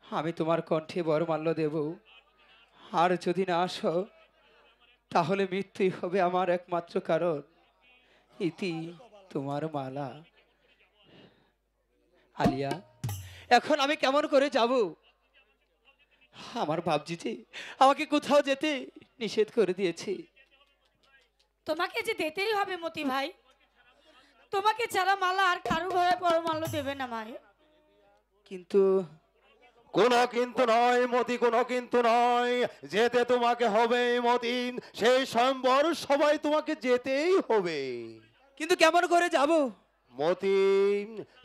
আমি তোমার কণ্ঠে বরমাল্য দেব, আর যদি না আসো তাহলে মৃত্যুই হবে আমার একমাত্র কারণ। ইতি তোমার মালা। আলিয়া, এখন আমি কেমন করে যাব? আমার বাপজি যে আমাকে কোথাও যেতে নিষেধ করে দিয়েছে। তোমাকে যে দিতেই হবে মতি ভাই, তোমাকে ছাড়া মালা আর কারো ঘরে পরমাল্য দেবে না মায়ে। কিন্তু কোনো কিন্তু নয় মতি, কোনো কিন্তু নয়, যেতে তোমাকে হবে মতি। সেই স্বয়ম্বর সবাই তোমাকে যেতেই হবে। কিন্তু কেমন করে যাব? মতি,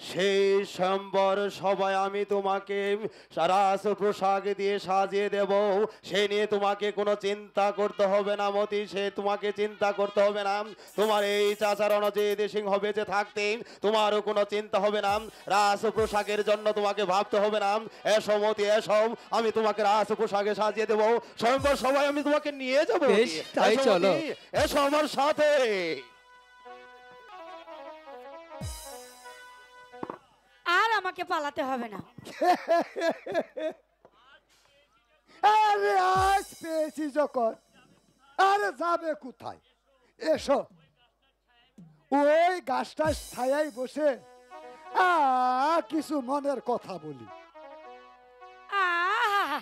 সেই স্বয়ম্বর সবাই আমি তোমাকে রাস পোশাক দিয়ে সাজিয়ে দেব। সে নিয়ে তোমাকে কোনো চিন্তা করতে হবে না মতি, সে তোমাকে চিন্তা করতে হবে না। তোমার এই চাচার রণজিৎ সিংহ বেঁচে থাকতে তোমারও কোনো চিন্তা হবে না। রাস পোশাকের জন্য তোমাকে ভাবতে হবে না। এসো মতি, এসো, আমি তোমাকে রাস পোশাকে সাজিয়ে দেব। স্বয়ম্বর সবাই আমি তোমাকে নিয়ে যাবো। বেশ, তাই এসো চলো। মতি, এসো আমার সাথে। আর আমাকে পালাতে হবে না। আরে আজ পেয়েছি যখন, আরে যাবে কোথায়? এসো, ওই গাছটার ছায়ায় বসে কিছু মনের কথা বলি। আহা,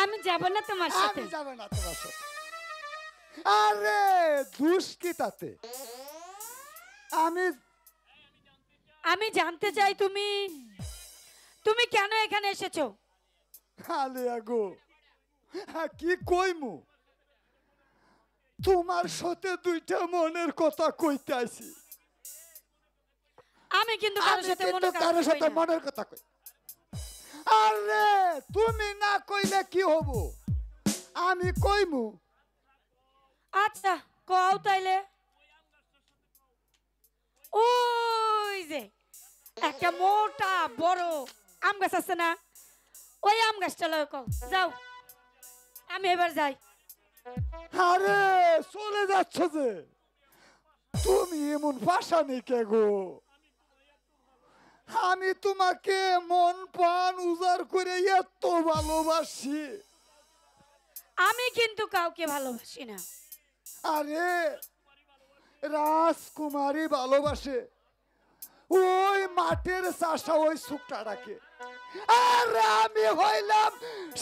আমি যাব না তোমার সাথে। আমি যাবে না তোমার সাথে। আরে দুষ কি তাতে? আমি আমি জানতে চাই তুমি তুমি কেন এখানে এসেছো? আলিয়া গো, কি কইমু? তোমার সাথে দুইটা মনের কথা কইতে আইছি। আমি কিন্তু কারোর সাথে মনের কথা কারোর সাথে কই না। মনের কথা কই। আরে তুমি না কইলে কি হব? আমি কইমু। আচ্ছা কও তাইলে। ওই যে একটা মোটা বড় আম গাছ আছে না, ওই আম গাছটা লয় কও। যাও, আমি এবার যাই। আরে চলে যাচ্ছ যে, তুমি এমন ভাষা নেই কে গো? আমি তোমাকে মন প্রাণ উজাড় করে এত ভালোবাসি। আমি কিন্তু কাউকে ভালোবাসি না। আরে রাজকুমারী ভালোবাসে ওই মাঠের চাষা ওই শুকটাটাকে। আরে আমি হইলাম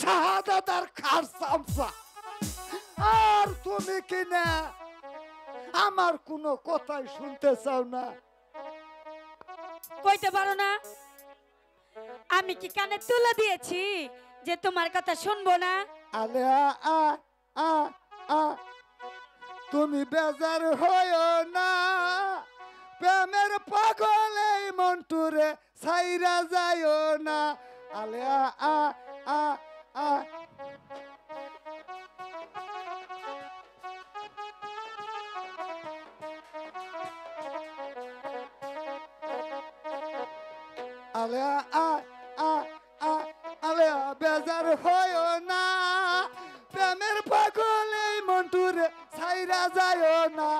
শাহাদাতার খার চামচা। আর তুমি কি না আমার কোনো কথাই শুনতে চাও না? কইতে পারো না? আমি কি কানে তুলে দিয়েছি যে তোমার কথা শুনবো না? আলে আ আ আ তুমি বেজার হইও না, প্রেমের পাগলে মন্টুরে ছাইরা যাইও না। আলে আ আ আ আলেয়া আ আ আ আলেয়া বেজার হয় না প্রেমের পাগল এই মন্টুরে ছাইরা যায় না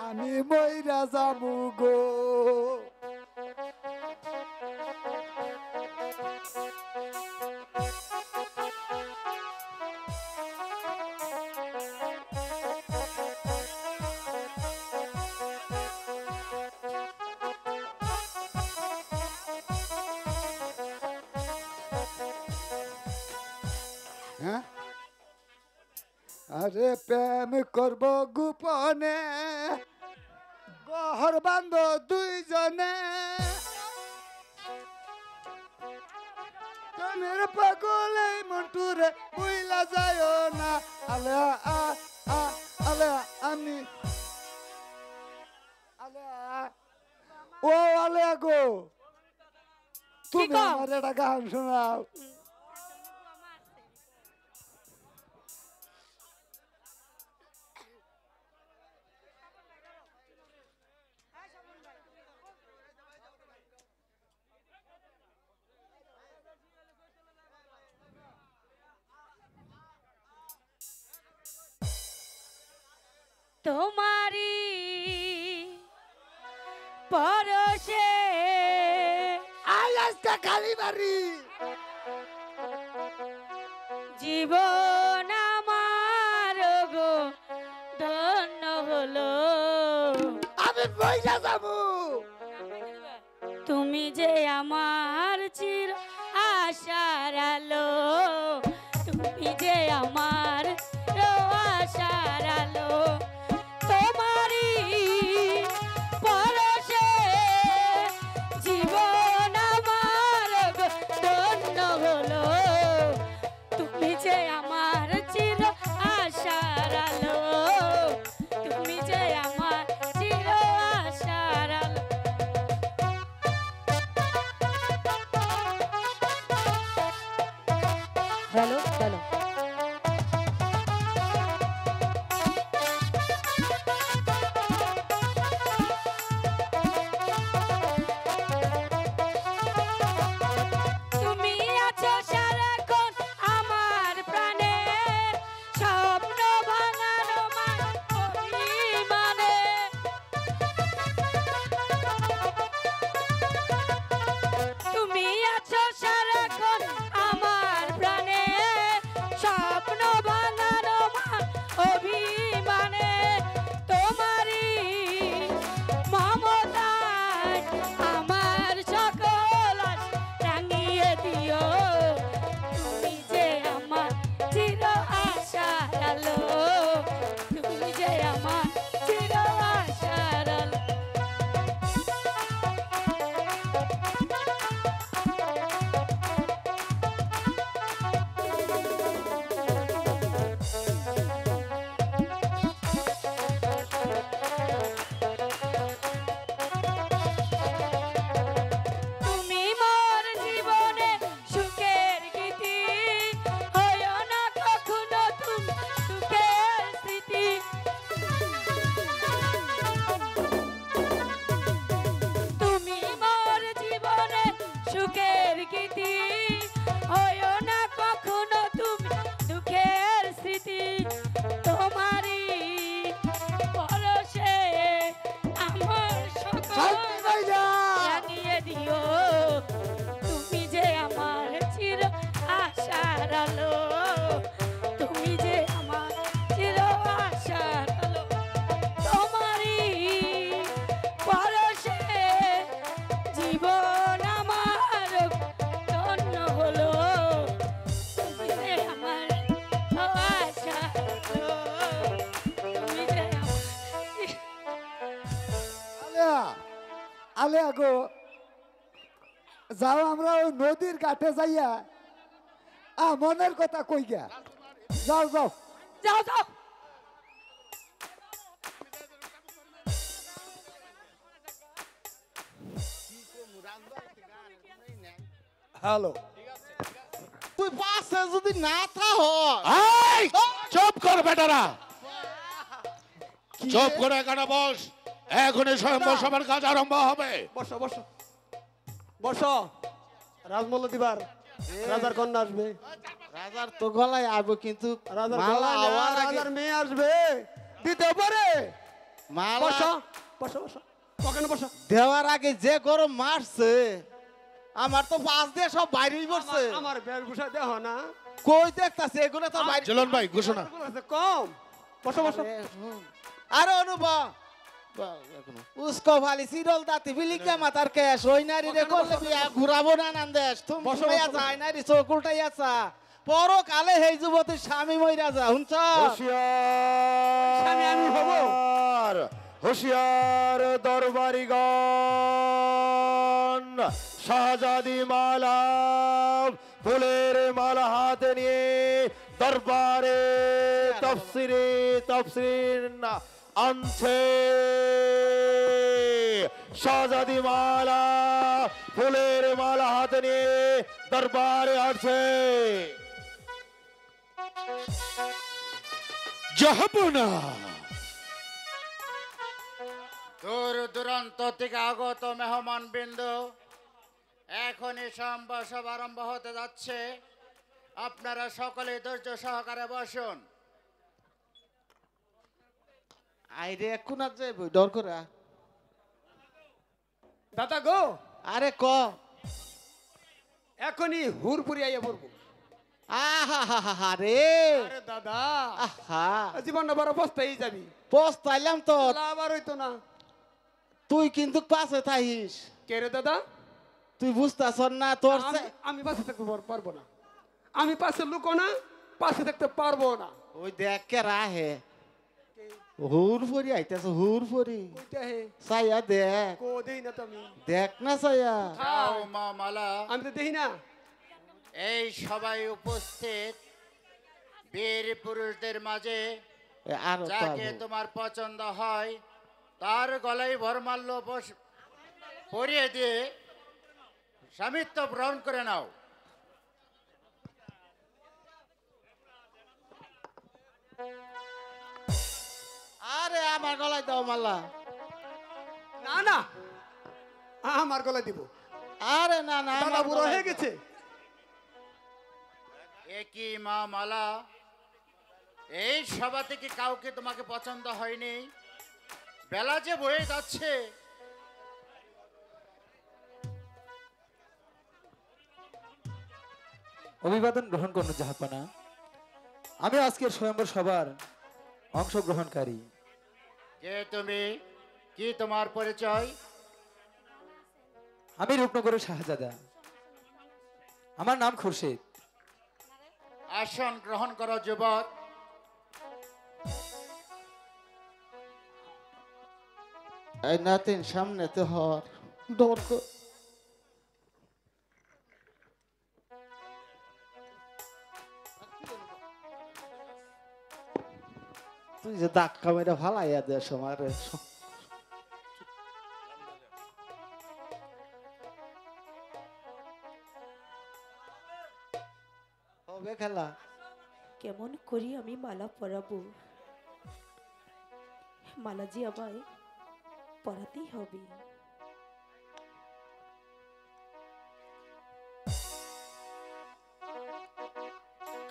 আমি মইরা যাবো গো হ্যাঁ আরে প্রেম করব গোপনে গহর বান্ধ দুইজনে প্রেমের পাগল এই মন্টুরে বুইলা যায় না আলে আ আ আলে আমি আলে ও আলে গো তুমি কও? আমার একটা গান শোনাও তোমারি পরশে আলাস্কা কালীবাড়ি জীবন আমার গো ধন্য হলো আমি বইলা যাবো তুমি যে আমার চির আশার আলো তুমি যে আমার আশার আলো তোমারই পরশে জীবন আমার ধন্য হলো তুমি যে আমার চির আশার আলো তুমি যে আমার চির আশার আলো হ্যালো হ্যালো তুমি আছো সারাক্ষণ আমার প্রাণে স্বপ্ন ভাঙানো মানে তুমি আছো সারাক্ষণ আমার প্রাণে স্বপ্ন ভাঙানো অভিমানে তোমারই মমতায় আমার সকল আশা রাঙিয়ে দিও তুমি যে আমার চির আশার আলো তুমি যে আমার চির আশার আলো তুমি মোর জীবনে সুখের গীতি হইও না কখনো তুমি সুখের স্মৃতি তুমি মোর জীবনে সুখের গীতি হইও না কখনো তুমি দুঃখের স্মৃতি তোমারই পরশে আমার সকল শান্তি বাইরা রাঙিয়ে দিও তুমি যে আমার চির আশার আলো তুমি যে আমার চির আশার আলো তোমারই পরশে জীবন আমার ধন্য হলো তুমি যে আমার আশার আলো তুমি যে আলেয়া আলেয়া গো যাও আমরা ওই নদীর ঘাটে যাইয়া মনের কথা কই গা যাও যাও যাও যাও হ্যালো তুই পাশে যদি না থাকো এই চুপ কর বেটারা চুপ করে এখানে বস এখনই স্বয়ম্বর সভার কাজ আরম্ভ হবে বসো বসো বসো রাজমল্ল দিবার রাজার কন্যা আসবে। রাজার তো গলায় আইবো কিন্তু রাজার মালা গলায় না, আওয়ার আগে রাজার মেয়ে আসবে দিতে পারে। মালা বসো বসো বসো ওখানে বসো। দেওয়ার আগে যে গরম মারছে আমার তো পাঁচ দিয়ে সব বাইরেই পড়ছে। আমার বেশভূষা দেহ না কই দেখতাছে এগুলো তো বাইরে চলন ভাই ঘোষণা। কম। বসো বসো। আরে অনুভব উসকো ভালি সিরল দাতি বিলিকা মাতার কেশ ওই নারী রে করলে বিয়া ঘুরাবো না নান্দেশ তুমি বসো, বসে বসো। যায় নারী চোখ উল্টাই আছা পর কালে হেই যুবতী স্বামী মইরা যা হুনছ স্বামী আমি হব। হুঁশিয়ার দরবারিগণ, শাহজাদি মালা ফুলের মালা হাতে নিয়ে দরবারে তফসির আনছে। শাহজাদি মালা ফুলের মালা হাতে নিয়ে দরবারে আসছে। জাহাপনা দূর দূরান্ত থেকে আগত মেহমান বিন্দু, এখনই সম্ভাষণ আরম্ভ হতে যাচ্ছে। আপনারা সকলে ধৈর্য সহকারে বসুন। আইরে কোনা যে ডর করা দাদা গো আরে ক এখনই হুরপুরি আইয়া পড়বো। আহা রে আরে দাদা আহা জীবনটা বড় পস্তাই যাবি। পস্তাইলাম তো লাভ আর হইতো না। তুই কিন্তু পাশে থাইস কে রে দাদা? তুই বুঝতাছ না তোর আমি পাশে থাকতে পারবো না। আমি পাশে লুকো না, পাশে থাকতে পারবো না। ওই দেখ কে রাহে হুর ফরি আইতাছ হুর ফরি কইতে হে সাইয়া দেখ কো দেই না তুমি। দেখ না সাইয়া যাও মা মালা, আমি তো দেখি না। এই সবাই উপস্থিত বীর পুরুষদের মাঝে আর যাকে তোমার পছন্দ হয় তার গলায় ভরমাল্য পরিয়ে দিয়ে স্বামিত্ব গ্রহণ করে নাও। আরে আমার গলায় দাও মাল্লা না না আমার গলায় দিব। আরে না না দাদা আমার বুড়ো গলায় হয়ে গেছে। একই মা মালা, এই সভা থেকে কাউকে তোমাকে পছন্দ হয়নি? বেলা যে বয়ে যাচ্ছে। অভিবাদন গ্রহণ করুন জাহাপনা। আমি আজকের স্বয়ম্বর সভার অংশগ্রহণকারী। কে তুমি? কি তোমার পরিচয়? আমি রূপনগরের শাহজাদা। আমার নাম খুরশিদ। আসন গ্রহণ করো যুবক। এই নাতিন সামনে তো হর ডর কর তুই যে ধাক্কা মেরে ফালাইয়া দেশ আমারে হবে খেলা কেমন করি আমি মালা পরাবো? মালা যে আমায় পরাতেই হবে।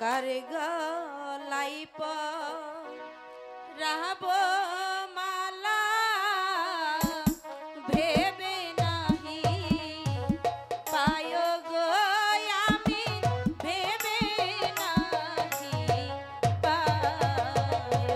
কারে গলাই পরাব মালা ভেবে নাহি পায় গো আমি ভেবে নাহি পায়।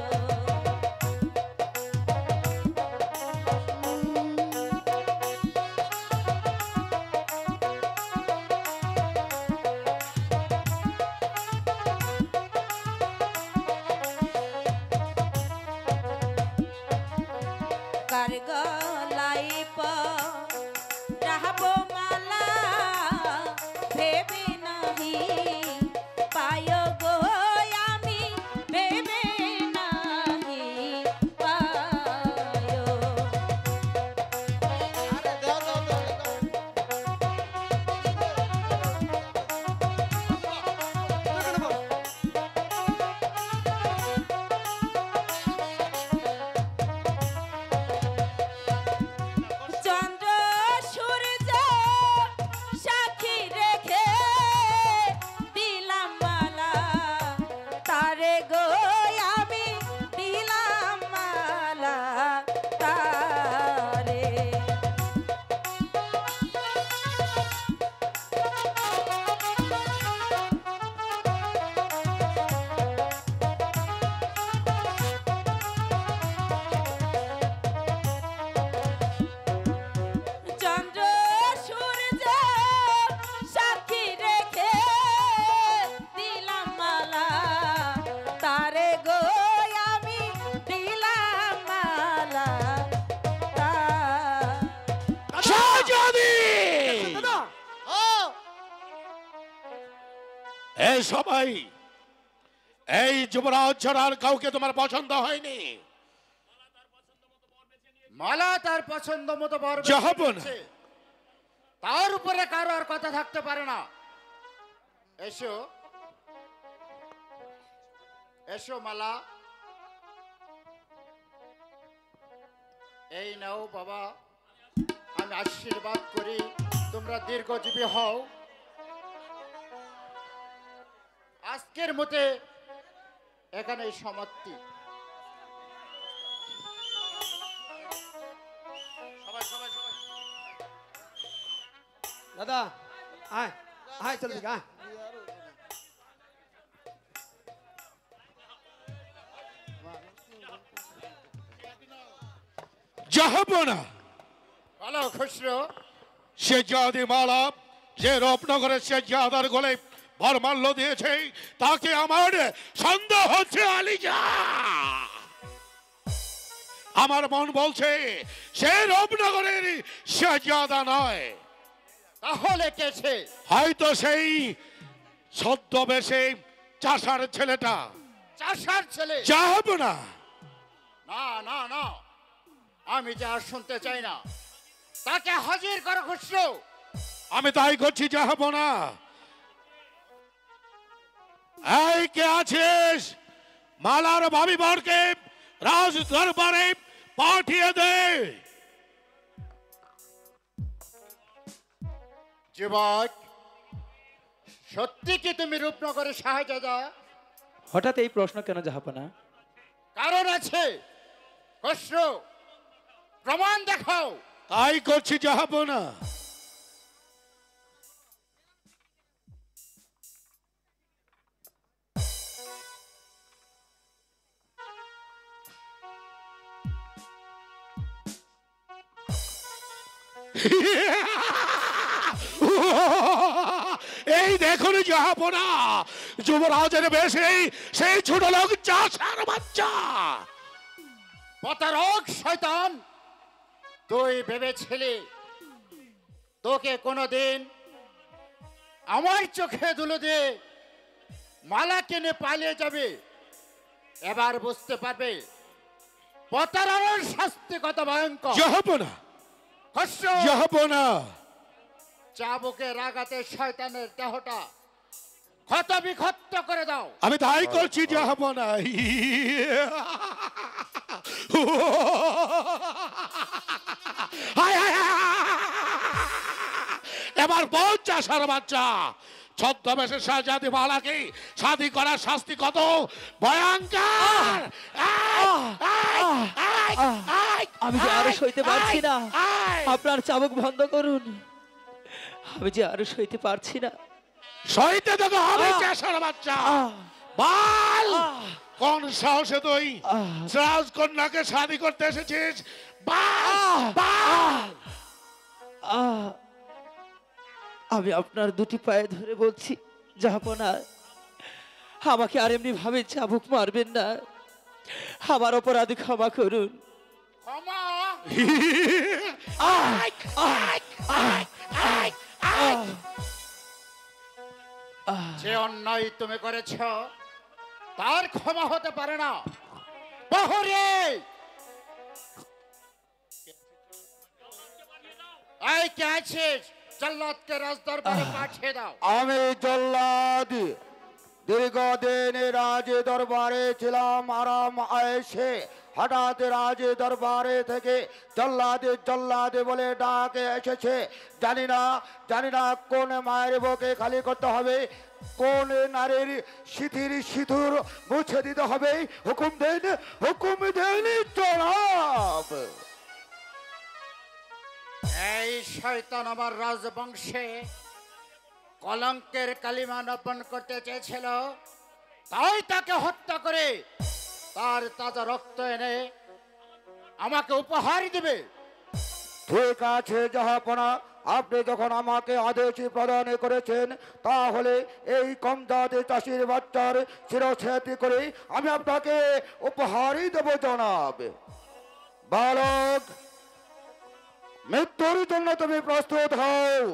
এই সবাই, এই যুবরাজ ছাড়া আর কাউকে তোমার পছন্দ হয়নি? মালা তার পছন্দ মতো বর বেছে জাহাপনা। নিয়েছে। তার উপরে কারো আর কথা থাকতে পারে না। এসো এসো মালা, এই নাও বাবা, আমি আশীর্বাদ করি তোমরা দীর্ঘজীবী হও। আজকের মতে এখানে সমাপ্তি। সবাই সবাই সবাই দাদা আয় আয় চল দিকে আয়। জাহাপনা, বলো খুশরো। সে জাদি মালা যে রূপনগরের সে জাদার গলে বরমাল্য দিয়েছে, তাকে আমার সন্দেহ হচ্ছে আলিজা। আমার মন বলছে সে রূপনগরের সে জাদা নয়। তাহলে কে সে? হয়তো সেই ছদ্মবেশে চাষার ছেলেটা। চাষার ছেলে? জাহাপনা, না না না, আমি যা আর শুনতে চাই না। তাকে হাজির করো খুশরো। আমি তাই করছি জাহাপনা। এই কে আছিস? মালার ভাবি বরকে রাজ দরবারে পাঠিয়ে দে। যুবক, সত্যি কি তুমি রূপনগরের শাহজাদা? হঠাৎ এই প্রশ্ন কেন জাহাপনা? কারণ আছে। খুশরো, প্রমাণ দেখাও। তাই করছি জাহাপনা। এই দেখুন জাহাপনা, যুবরাজের বেশে সেই ছোট লোক চাষার বাচ্চা। প্রতারক শয়তান, তুই ভেবেছিলি তোকে কোনোদিন আমার চোখে ধুলো দিয়ে মালা কিনে পালিয়ে যাবে। এবার বুঝতে পারবে প্রতারণার শাস্তি কত ভয়ঙ্কর। জাহাপনা, খুশরো, জাহাপনা, চাবুকে রাগাতে শয়তানের দেহটা ক্ষত বিক্ষত করে দাও। আমি তাই করছি জাহাপনা। এবার বল চাষার বাচ্চা, ছদ্মবেশের শাহজাদি মালাকে শাদি করার শাস্তি কত ভয়ঙ্কর। আমি যে আরো সইতে পারছি না, আপনার চাবুক বন্ধ করুন। আমি যে আরো সইতে পারছি না। সইতে তোকে হবে চাষার বাচ্চা। বল কোন সাহসে তুই রাজকন্যাকে শাদি করতে এসেছিস? আমি আপনার দুটি পায়ে ধরে বলছি জাহাপনা, আমাকে আর এমনি ভাবে চাবুক মারবেন না। আমার অপরাধী ক্ষমা করুন। ক্ষমা? যে অন্যায় তুমি করেছ তার ক্ষমা হতে পারে না। প্রহরী, এই কে আছিস? জল্লাদকে রাজদরবারে পাঠিয়ে দাও। আমি জল্লাদ, দীর্ঘদিন রাজ দরবারে ছিলাম আরাম আয়েশে। হঠাৎ রাজ দরবারে থেকে জল্লাদে জল্লাদে বলে ডাকে এসেছে। জানি না কোন মায়ের বুকে খালি করতে হবে, কোন নারীর সিথির সিঁথুর মুছে দিতে হবে। হুকুম দেন জনাব। এই শয়তান আমার রাজবংশে কলঙ্কের কালিমা নপন করতে চেয়েছিল, তাই তাকে হত্যা করে তার তাজা রক্ত এনে আমাকে উপহার দিবে। ঠিক আছে জাহাপনা, আপনি যখন আমাকে আদেশ প্রদান করেছেন, তাহলে এই কম জাতি চাষির বাচ্চার শিরচ্ছেদ করে আমি আপনাকে উপহারই দেব জনাব। বালক, মৃত্যুর জন্য তুমি প্রস্তুত হও।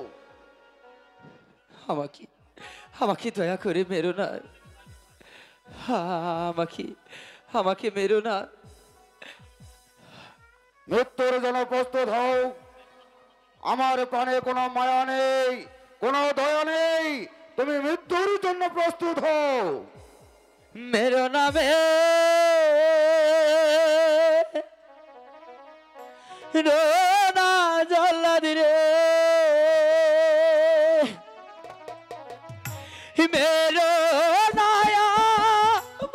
আমাকে দয়া করে মেরো না, আমাকে আমাকে মেরো না। মৃত্যুর জন্য প্রস্তুত হও। আমার প্রাণে কোনো মায়া নেই, কোনো দয়া নেই। তুমি মৃত্যুর জন্য প্রস্তুত হও। মেরো নামে না জল্লাদ রে, মেরো নায়া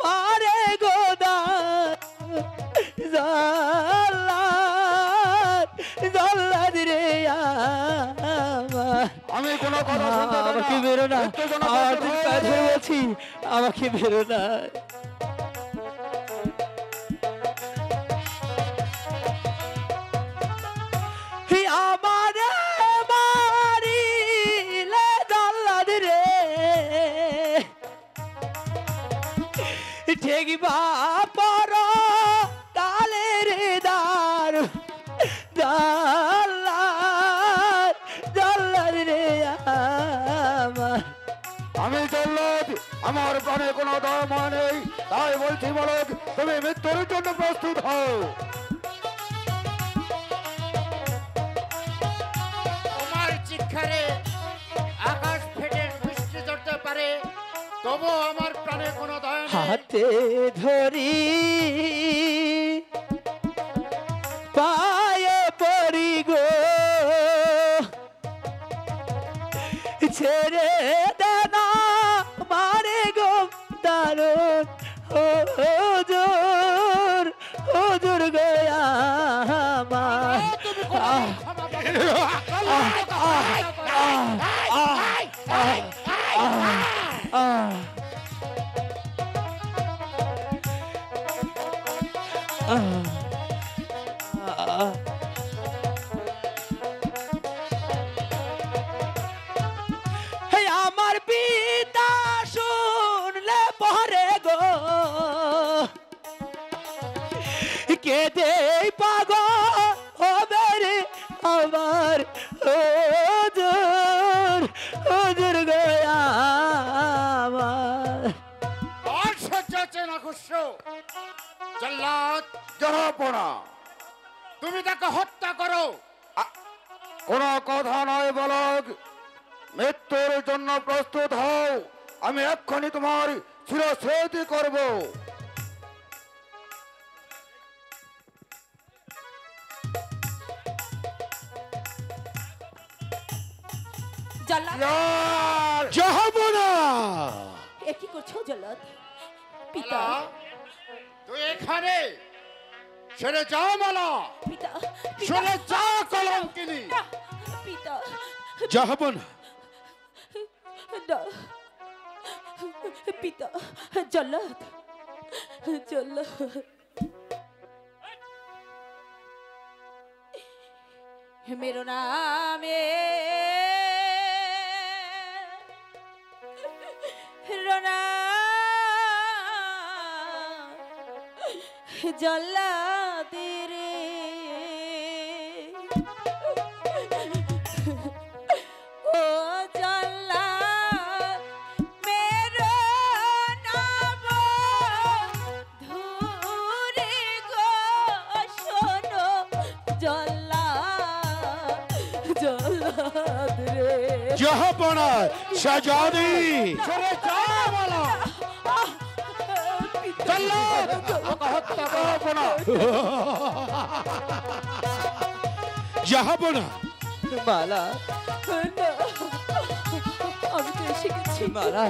মারে গোদান জল্লাদ জল্লাদ রে আমার। আমি কোনো কথা শুনতে চাই না। আমাকে মেরো না, মৃত্যুর জন্য আমার প্রস্তুত তুমি হও। কাছে বলছি, আমাকে মেরো না। আমারে মারিলে জল্লাদ রে, ঠেকিবা পর কালের দার জল্লাদ জল্লাদ রে আমার। আমি জল্লাদ, আমার প্রাণে কোনো দয়া মায়া নেই। তাই বলছি বালক, তুমি মৃত্যুর জন্য প্রস্তুত হও। তোমার চিৎকারে আকাশ ফেটে বৃষ্টি ঝরতে পারে, তবু আমার প্রাণে কোনো দয়া নেই। হাতে ধরি পায়ে পড়ি গো, ছেড়ে দেনা মারে গো দারুন হুজুর হুজুর গয়া আমার। তুমি কোনো ক্ষমা পাবে না। আমার পিতা শুনলে পরে গো কেঁদে পাগল হবে রে আমার হুজুর হুজুর গয়া আমার। আর সহ্য হচ্ছে না খুশরো। জল্লাদ, জনাপনা, তুমি তাকে হত্যা করো। কোনো কথা নয় বালক, মৃত্যুর জন্য প্রস্তুত হও। আমি এক্ষুনি তোমার শিরচ্ছেদ করব। জল্লাদ, যাহাবনা এ কি করছো জল্লাদ? পিতা, মালা, তুই এখানে সরে যাও মালা, পিতা, সরে যাও কলঙ্কিনী। পিতা, যাহাবনা না, পিতা, জল্লাদ, জল্লাদ, মেরো নামে রোনা জল্লাদ রে, ও জল্লাদ মেরো নাম ধুরে গো শোনো জল্লাদ জল্লাদ রে। যাহাবনা শাহজাদি সরে যাও মালা। জল্লাদ, ওকে হত্যা করো না। যাহাবনা মালা না, আমি তো এসে গেছি। মালা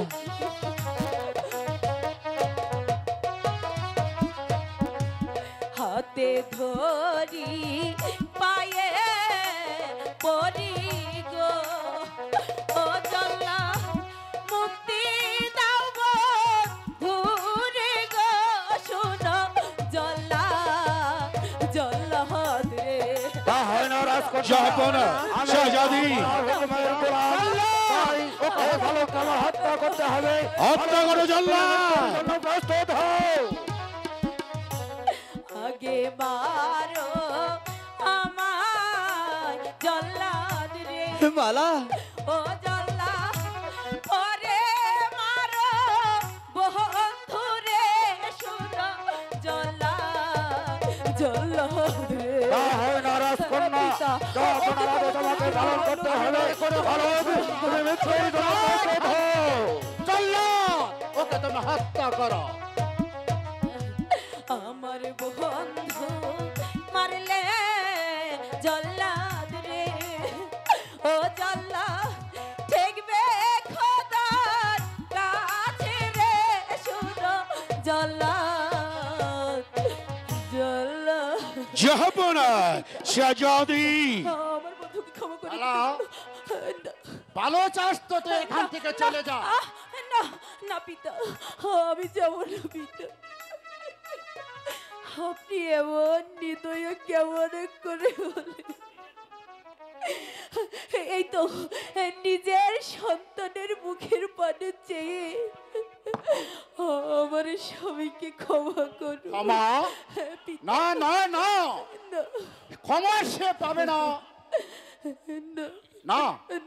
হাতে ধরি পায়ে পড়ি গো, ও জল্লা মুক্তি দাও গো ধুরে গো শোনো জল্লা জল্লাদ রে। তা হয় না রাজকন্যা। যাহাবনা শাহজাদি হুকুমের গোলাম। তাই ওকে ভালো কালো হত্যা করতে হবে। হত্যা করো জল্লাদ। জন্য প্রস্তুত হও। আগে মারো আমায় জল্লাদ রে, মালা ও জল্লাদ পরে যখন আগে তোমাকে পালন করতে হবে কারণ তুমি মৃত্যুর জন্য প্রস্তুত হও। চলো ওকে তুমি হত্যা করো। আমার বন্ধু মারলে জল্লাদ রে, ও জল্লাদ ঠেকবে খোদার কাছে রে, শুনো জল্লাদ জল্লাদ। যাহাবনা শাহজাদি আমার বন্ধুকে ক্ষমা করে মালা, ভালো চাস তো তুই এখান থেকে চলে যা। না না পিতা, আমি যাব না পিতা। আপনি এমন হৃদয় কেমন করে হলেন? এই তো নিজের সন্তানের মুখের পানে চেয়ে আমার স্বামীকে ক্ষমা করুন। ক্ষমা? না না না, না ক্ষমা সে পাবে না। না না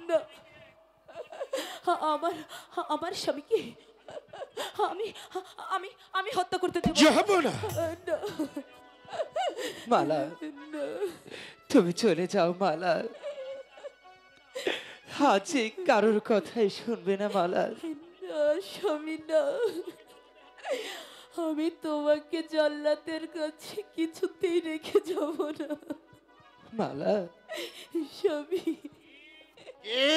না, আমার আমার স্বামীকে আমি আমি আমি হত্যা করতে দেব না। যাহাবনা না মালা, না তুমি চলে যাও মালা। আজ কারোর কথাই শুনবে না মালা। না স্বামী না, আমি তোমাকে জল্লাদের কাছে কিছুতেই রেখে যাব না মালা, স্বামী। এ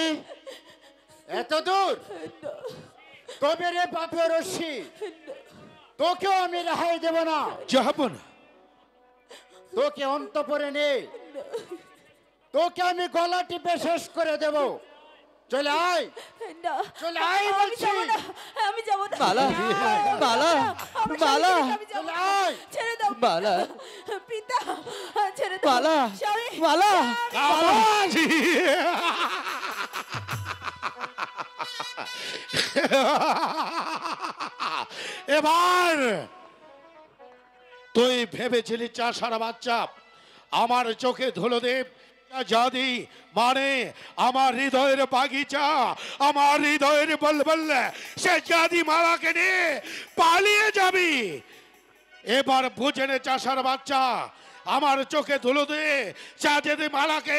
এত দূর তবে রে বাপের রশি, তোকেও আমি রেহাই দেব না। যাহাবনা তোকে অন্তঃপুরে নেই, তোকে আমি গলা টিপে শেষ করে দেব। চলে আয়, না চলে আয় আমি বলছি। যাব না, আমি যাব না মালা, মালা, আমার মালা, স্বামীকে আমি যাব চলে না। আয়। ছেড়ে দাও মালা, পিতা, ছেড়ে দাও মালা, স্বামী। মালা। কামাজি এবার তুই ভেবেছিলি চাষার বাচ্চা আমার চোখে ধুলো দেব জাদি মানে আমার হৃদয়ের বাগিচা, আমার হৃদয়ের বলবল, সে জাদি মালাকে নিয়ে পালিয়ে যাবি। এবার বুঝে নে চাষার বাচ্চা, আমার চোখে ধুলো দে চা যদি মালাকে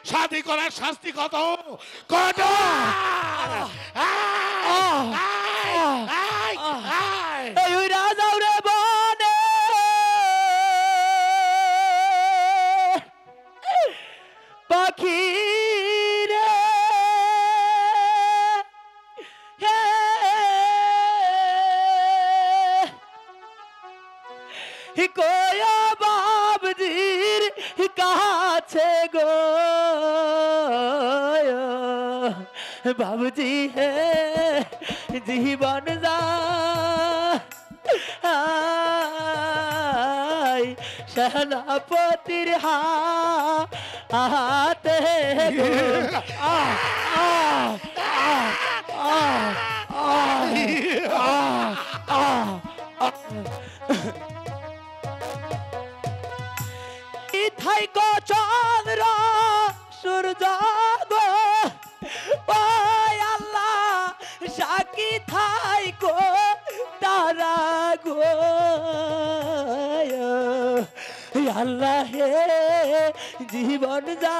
শাদি করার শাস্তি কত কত। এই ওই রাজাও রে বনে পাখি রে, হে কোয়া বাবজির কাছে গো বাবুজি হে জীবন যা সেনাপতির হাতে গো। ইথাই গো চন্দ্র সূর্য গো, ও আল্লাহ সাকি থাই গো তারা গো, আল্লাহ হে জীবন যা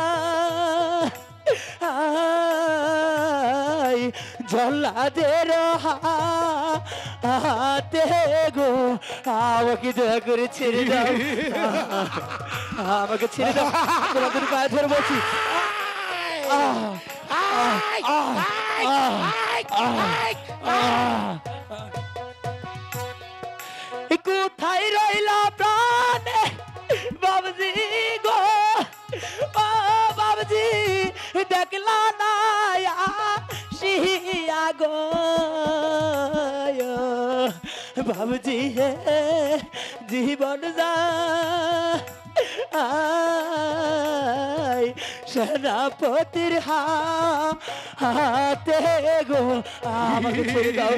জল্লাদের হাতে গো, আমাকে দয়া করে ছেড়ে দাও, আমাকে ছেড়ে দাও, তোমাদের পায়ে ধরে বলছি। কোথায় রইলা প্রাণে বাবজি গো, ও বাবজি দেখলা না শিয়া গো, বাবজি হে জীবন যা সেনাপতির হাতে গো, আমাকে ছেড়ে দাও।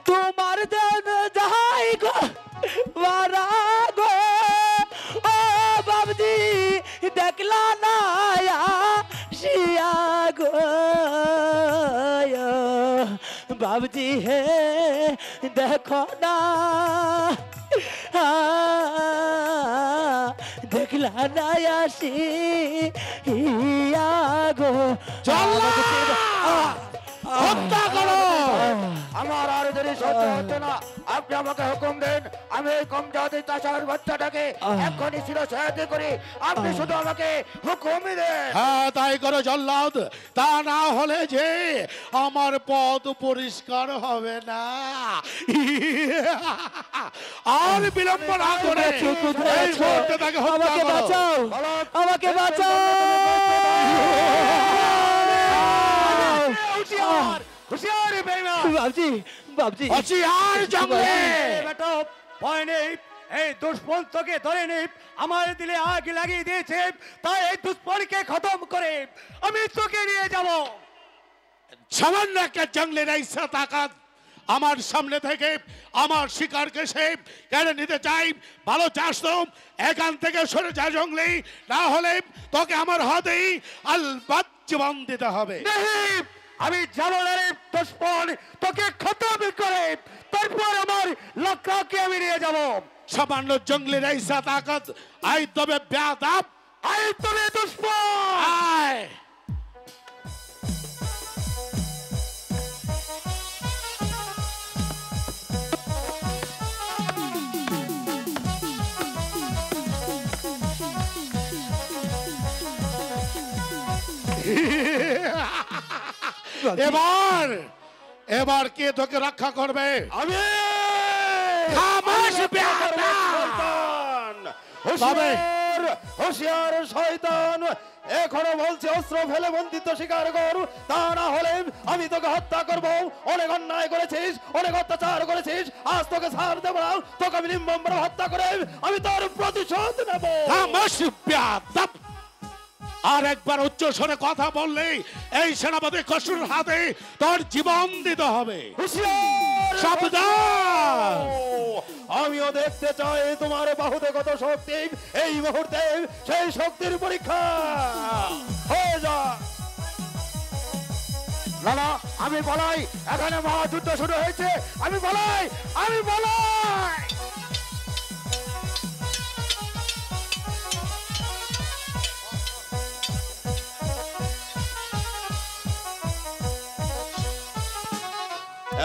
তোমার দেন যাই গো মারা গো, ও বাবজি দেখলা না শিয়া গো, বাবজি হে দেখো না দেখলা না আসি ইয়া গো হত্যা করো। আমার আর যদি সহ্য হচ্ছে না, আপনি আমাকে হুকুম দেন, আমি এই কম জাতি চাষার বাচ্চাটাকে এক্ষুনি শিরশ্ছেদ করি। আপনি শুধু আমাকে হুকুমই দেন। হ্যাঁ তাই করো জল্লাদ, তা না হলে যে আমার পথ পরিষ্কার হবে না। আর বিলম্ব না করে এই মুহূর্তে তাকে হত্যা আমাকে করো। বাঁচাও, আমাকে বাঁচাও। হুঁশিয়ার, হুঁশিয়ার বেঈমান। বাবজি, বাবজি, হুঁশিয়ার জঙ্গলে। বেটা ভয় নেই, এই দুষ্পন্তকে ধরে নেই, আমার দিলে আগ লাগিয়ে দিয়েছে, তাই এই দুষ্পনকে খতম করে আমি তোকে নিয়ে যাব। সামান্য একটা জঙ্গলের ইচ্ছা তাকাত আমার সামনে থেকে আমার শিকারকে সে কেড়ে নিতে চাই। ভালো চাস তো এখান থেকে সরে যা জঙ্গলে, না হলে তোকে আমার হাতেই আলবাত জীবন দিতে হবে। नहीं, আমি যাব না রে দুষ্পন, তোকে খতম করে তারপর আমার লক্ষ্যকে আমি নিয়ে যাব। সামান্য জঙ্গলের ইচ্ছা তাকাত আই তবে বেয়াদব, আই তবে দুষ্পন। আয়। এবার এবার কে তোকে রক্ষা করবে? আমি খামোশ বেয়াদব। শয়তান, তবে হুঁশিয়ার, হুঁশিয়ার শয়তান, এখনো বলছে অস্ত্র ফেলে বন্দিত স্বীকার কর, তা না হলে আমি তোকে হত্যা করব। অনেক অন্যায় করেছিস, অনেক অত্যাচার করেছিস, আজ তোকে ছাড় দেব না, তোকে আমি নির্মমভাবে হত্যা করে আমি তোর প্রতিশোধ নেব। খামোশ বেয়াদব। আর একবার উচ্চ স্বরে কথা বললে এই সেনাপতি কসুর হাতে তোর জীবন দিতে হবে। হুঁশিয়ার, সাবধান। আমিও দেখতে চাই তোমার বাহুতে কত শক্তি। এই মুহূর্তে সেই শক্তির পরীক্ষা হয়ে যা। না না, আমি বলাই, এখানে মহাযুদ্ধ শুরু হয়েছে। আমি বলাই, আমি বলাই।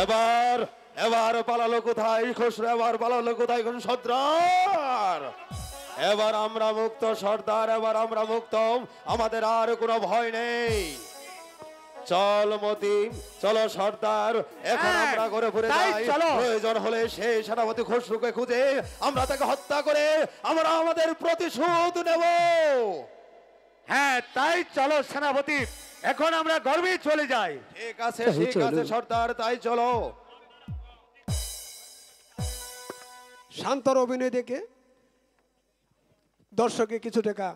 এবার এবার পালালো কোথায় খসরু, এবার পালালো কোথায় কোন সর্দার? এবার আমরা মুক্ত সর্দার, এবার আমরা মুক্ত, আমাদের আর কোনো ভয় নেই। চল মতি, চলো সর্দার, এখন আমরা ঘুরে ঘুরে যাই। প্রয়োজন হলে সেই সেনাপতি খসরুকে খুঁজে আমরা তাকে হত্যা করে আমরা আমাদের প্রতিশোধ নেব। হ্যাঁ তাই চলো সেনাপতি, এখন আমরা গর্বে চলে যাই। ঠিক আছে, ঠিক আছে সর্দার, তাই চলো। শান্তর অভিনয় দেখে দর্শকে কিছু টাকা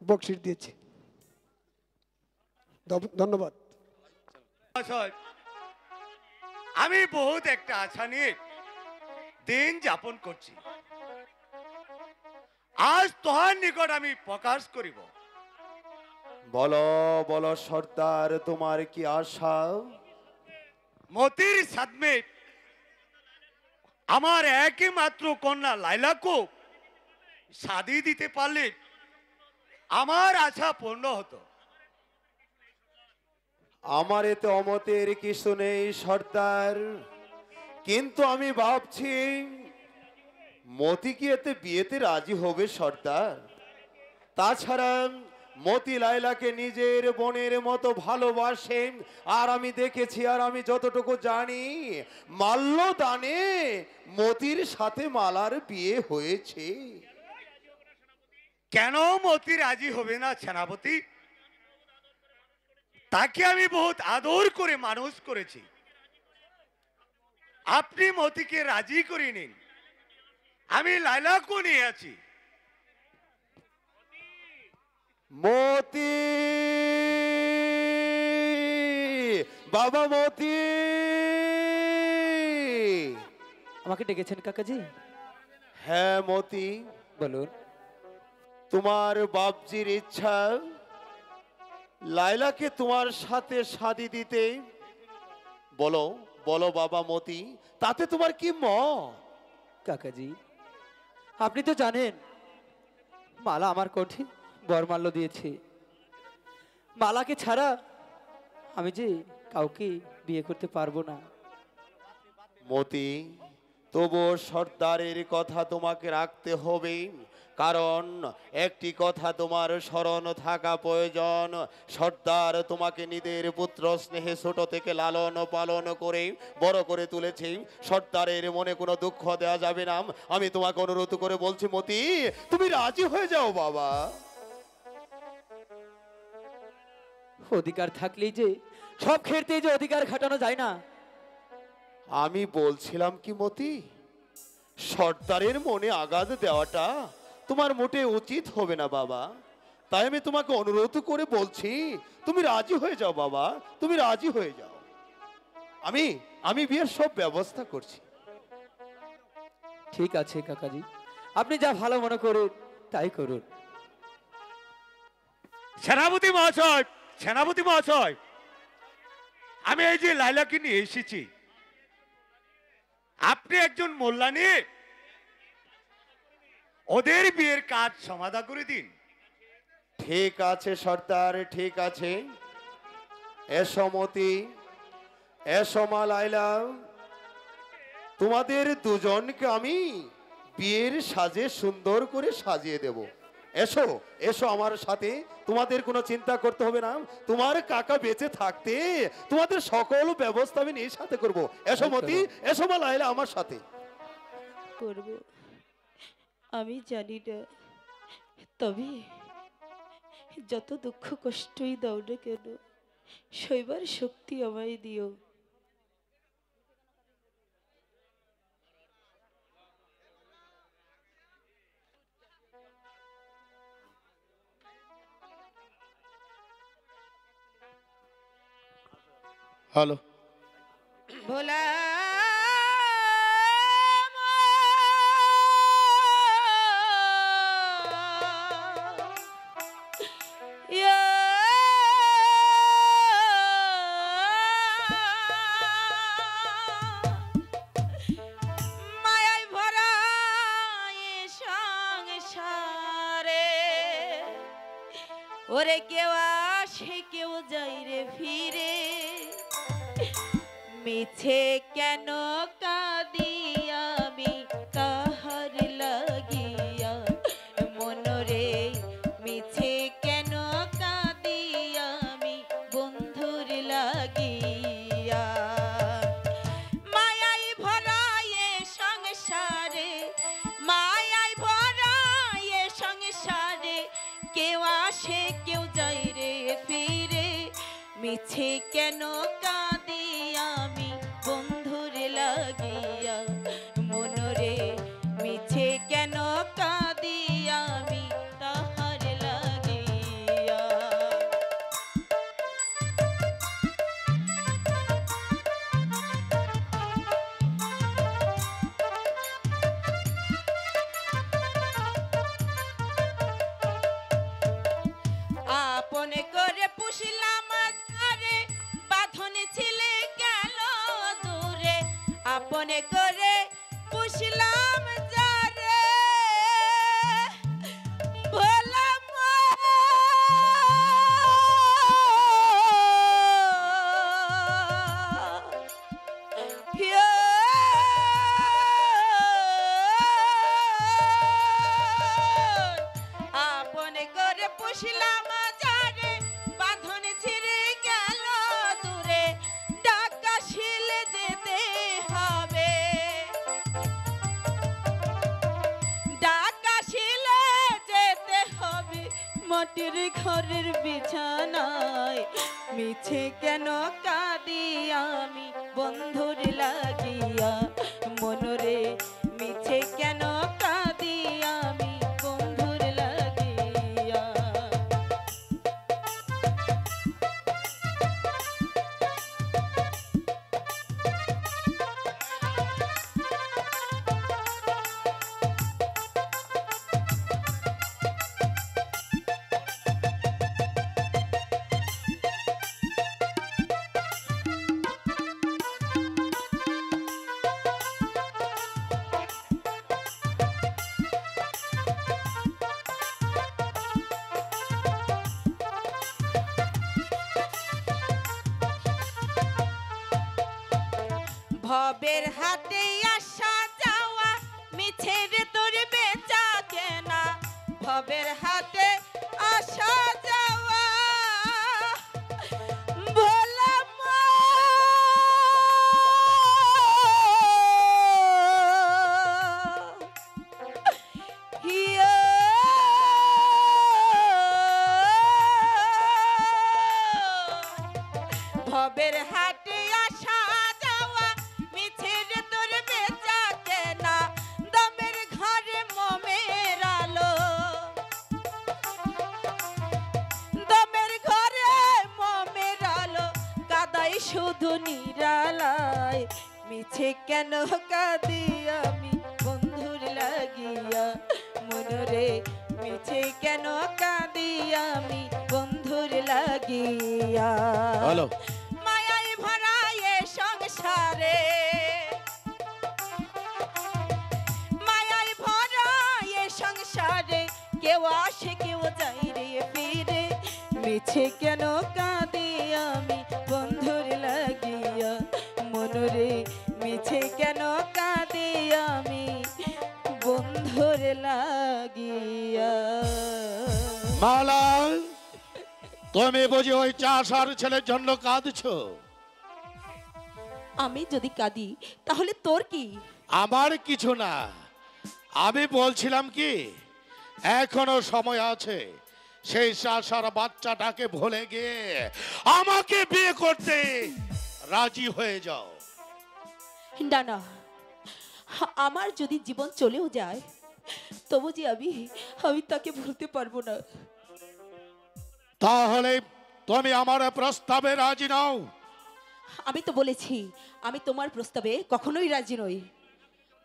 বকশিস দিয়েছে। ধন্যবাদ। আমি বহুত একটা আশা নিয়ে দিন যাপন করছি, আজ তোহার নিকট আমি প্রকাশ করিব। বলো বলো সর্দার, তোমার কি আশা? মতির সাদমে আমার একই মাত্র কন্যা লাইলাকে শাদি দিতে পারলে আমার আশা পূর্ণ হতো। আমার এতে অমতের কিছু নেই সর্দার, কিন্তু আমি ভাবছি মতি কি এতে বিয়েতে রাজি হবে সর্দার? তাছাড়া মতি লাইলাকে নিজের বোনের মতো ভালোবাসেন, আর আমি দেখেছি, আর আমি যতটুকু জানি মাল্যদানে মতির সাথে মালার বিয়ে হয়েছে। কেন মতি রাজি হবে না সেনাপতি? তাকে আমি বহুত আদর করে মানুষ করেছি, আপনি মতিকে রাজি করে নিন, আমি লাইলাকে নিয়ে আছি। মতি, বাবা মতি। আমাকে ডেকেছেন কাকাজি? হ্যাঁ মতি, বলুন। তোমার বাপজির ইচ্ছা লাইলাকে তোমার সাথে শাদি দিতে। বলো বলো বাবা মতি, তাতে তোমার কি মত? কাকাজি, আপনি তো জানেন মালা আমার কঠে বরমাল্য দিয়েছে। মালাকে ছাড়া আমি যে কাউকে বিয়ে করতে পারবো না। মতি, তবুও সর্দারের কথা তোমাকে রাখতে হবে, কারণ একটি কথা তোমার স্মরণ থাকা প্রয়োজন। সর্দার তোমাকে নিজের পুত্র স্নেহে ছোট থেকে লালন পালন করে বড় করে তুলেছে। সর্দারের মনে কোনো দুঃখ দেওয়া যাবে না। আমি তোমাকে অনুরোধ করে বলছি মতি, তুমি রাজি হয়ে যাও বাবা। অধিকার থাকলেই যে সব ক্ষেত্রে যে অধিকার খাটানো যায় না। আমি বলছিলাম কি মতি, সর্দারের মনে আঘাত দেওয়াটা তোমার মোটে উচিত হবে না বাবা। তাই আমি তোমাকে অনুরোধ করে বলছি, তুমি রাজি হয়ে যাও বাবা, তুমি রাজি হয়ে যাও। আমি বিয়ের সব ব্যবস্থা করছি। ঠিক আছে কাকাজি, আপনি যা ভালো মনে করুন তাই করুন। সেনাপতি মহাশয়, সেনাপতি মহাশয়, আমি এই যে লাইলাকে নিয়ে এসেছি, আপনি একজন মোল্লা নিয়ে ওদের বিয়ের কাজ সমাধা করে দিন। ঠিক আছে সর্দার, ঠিক আছে। এসো মতি, এসো মা লাইলা, তোমাদের দুজনকে আমি বিয়ের সাজে সুন্দর করে সাজিয়ে দেব। এসো এসো আমার সাথে, তোমাদের কোনো চিন্তা করতে হবে না। তোমার কাকা বেঁচে থাকতে তোমাদের সকল ব্যবস্থা আমি নিজ সাথে করব। এসো মতি, এসো মা লাইলা আমার সাথে। করব আমি জানি না, তবে যত দুঃখ কষ্টই দাও না কেন, সইবার শক্তি আমায় দিও। হ্যালো, ভোলা মায়ায় ভরা এ সংসারে, ওরে কেউ আসে কেউ যাই রে ফিরে, মিছে কেন কাঁদি আমি কাহার লাগিয়া, মনরে মিছে কেন কাঁদি আমি বন্ধুর লাগিয়া। মায়াই ভরা এ সংসারে, মায়াই ভরা এ সংসারে, কেউ আসে কেউ যাই রে ফিরে, মিছে কেন কাঁদি আমি বন্ধুর লাগিয়া, মনরে মিছে কেন কাঁদি আমি তাহার লাগিয়া। আপন করে পুষলাম আরে, বাঁধন ছিলে গেল দূরে, আপন করে পুষলাম যারে, ভোলাম আপন করে পুষলাম যারে, বাঁধন ছিঁড়ে গেল দূরে, ডাকা শিলে যেতে হবে, ডাকা শিলে যেতে হবে, মাটির ঘরের বিছানায়, মিছে কেন কাঁদি আমি বন্ধুর লাগিয়া, মনরে মিছে কেন কাঁদি আমি বন্ধুর লাগিয়া। ভবের হাটে আসা যাওয়া মিছে রে তোর বেচা কেনা ভবের হাটে আসা যাওয়া বললাম হিয়া ভবের হাটে আসা যাওয়া মিছে রে তোর বেচা কেনা দমের ঘরে মমের আলো দমের ঘরে মমের আলো কাদাই শুধু নিরালায় মিছে কেন কাঁদি আমি বন্ধুর লাগিয়া মনরে মিছে কেন কাঁদি আমি বন্ধুর লাগিয়া হ্যালো মায়ায় ভরা এ সংসারে মায়ায় ভরা এ সংসারে কেউ আসে কেউ যাই রে ফিরে মিছে কেন কাঁদি আমি বন্ধুর লাগিয়া মনরে মিছে কেন কাঁদি আমি বন্ধুর লাগিয়া মালা তুমি বুঝি ওই চাষার ছেলের জন্য কাঁদছো? আমি যদি কাঁদি তাহলে তোর কি? আমার কিছু না, আমি বলছিলাম কি এখনো সময় আছে সেই চাষার বাচ্চাটাকে ভুলে গিয়ে আমাকে বিয়ে করতে রাজি হয়ে যাও। না না, আমার যদি জীবন চলেও যায় তবু যে আমি তাকে ভুলতে পারবো না। তাহলে তুমি আমার প্রস্তাবে রাজি নাও? আমি তো বলেছি আমি তোমার প্রস্তাবে কখনোই রাজি নই।